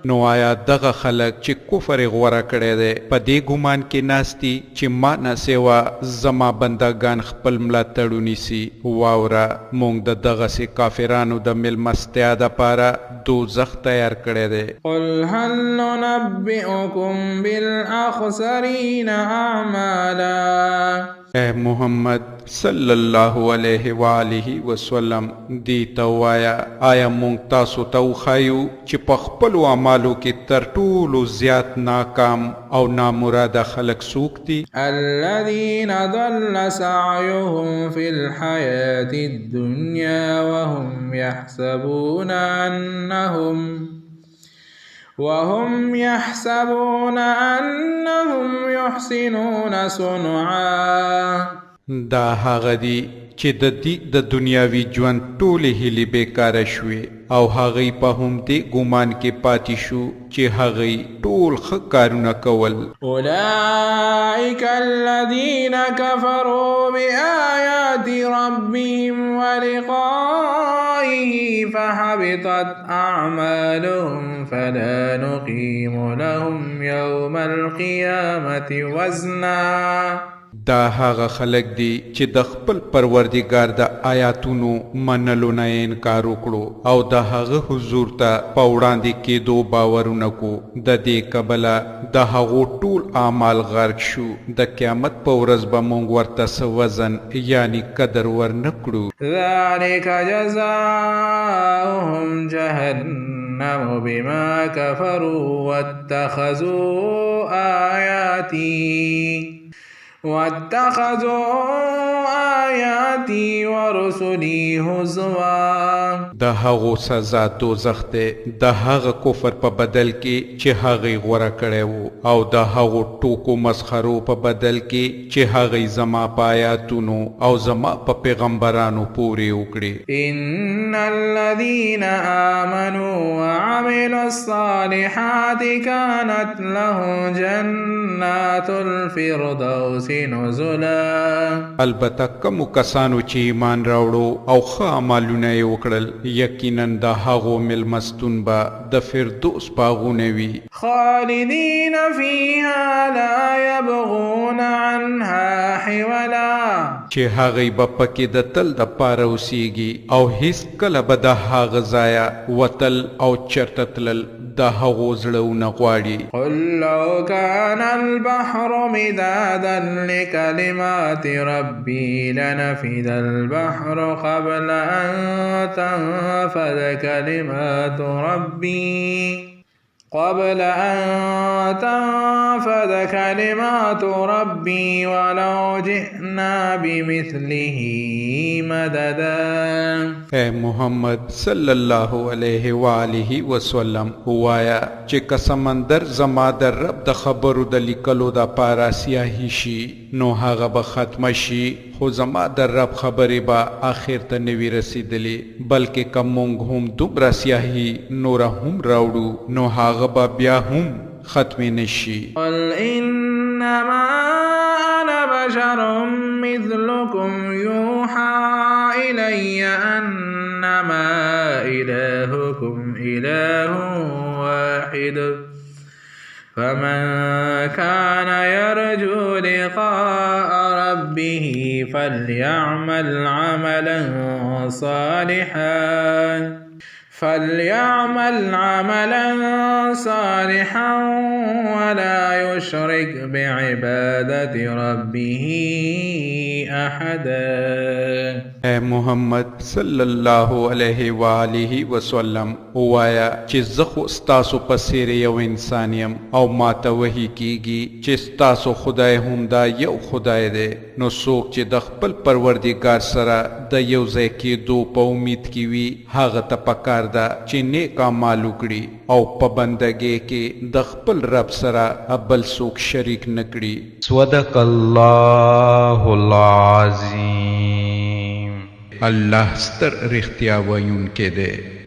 نو آیا دغه خلک چې کفر غوره کړی دی په دې ګمان کې ناستی چې ما نه سوا زما بندگان خپل ملاتړو نیسي. واوره مونږ د دغسې کافرانو د میلمستیا دپاره دوزخ تیار کړی دی. قل هل ننبئكم بالأخسرين أعمالا. اے محمد صلی الله علیه و آله وسلم دی ته وایا آیا مونږ تاسو ته وښایو چې په خپلو اعمالو کې تر ټولو زیات ناکام او نامراده خلک څوک دي؟ الذين ضل سعيهم في الحياة الدنيا وهم يحسبون أنهم يحسنون صنعا. دا هغه دي چې د دنیاوي ژوند ټولې هیلې بیکاره شوې او هغوی په همدې ګمان کې پاتې شو چې هغوی ټول ښه کارونه کول. أولئك الذين كفروا بآيات ربهم ولقائه فحبطت أعمالهم فلا نقيم لهم يوم القيامة وزنا. دا هغه خلک دي چې د خپل پروردګار د آیاتونو منلو نه انکار وکړو او د هغه حضور ته په وړاندې کېدو باور ونه کړو. د دې کبله د هغو ټول اعمال غرق شو. د قیامت په ورځ به موږ ورته څه وزن یعنی قدر ورنه کړو. ذلك جزاؤهم جهنم بما كفروا واتخذوا آياتي ورسلي هزوا. د هغو سزا دوزخ دی د هغه کفر په بدل کې چې هغوی غوره کړی وو او د هغو ټوکو مسخرو په بدل کې چې هغوی زما په آیاتونو او زما په پیغمبرانو پورې وکړي. إن الذين آمنوا وعملوا الصالحات كانت لهم جنات الفردوس نزلا. البته کومو کسانو چې ایمان راوړو او ښه عملونه یې وکړل یقینا د هغو میلمستون به د فردوس باغونه وي. خالدین فیها لا یبغون عنها حولا. چې هغوی به پکې د تل دپاره اوسیږي او هیڅ کله به د هغه ځایه وتل او چرته تلل د هغو زړونه غواړي. قل لو كان البحر مدادا لكلمات ربي لنفد البحر قبل أن تنفد كلمات ربي ولو جئنا بمثله مددا. اے محمد صلی الله علیه و آله وسلم وایا چې که سمندر زما د رب د خبرو د لیکلو د پاره سیاهی شي نو هغه به ختم شي خو زما در رب خبرې به آخر ته نوي رسیدلی بلکې که مونږ هم دومره سیاهي نوره هم راوړو نو هغه به بیا هم ختمې نشي. قل انما انا بشر مثلكم يوحى الي انما الهكم اله واحد فمن كان يرجو لقاء ربه فليعمل عملا صالحا ولا يشرك بعبادة ربه أحدا. اے محمد صلی الله علیه و آله وسلم وایا چې زه خو ستاسو په څیر یو انسان یم او ماته وحی کیږي چې ستاسو خدای هم دا یو خدای دی نو څوک چې د خپل پروردګار سره د یو ځای کېدو په امید کې وي هغه ته پکار ده چې نیک اعمال وکړي او په بندګۍ کې د خپل رب سره بل څوک شریک نه کړي. صدق الله العظیم. الله ستر رښتیا ویونکی دی.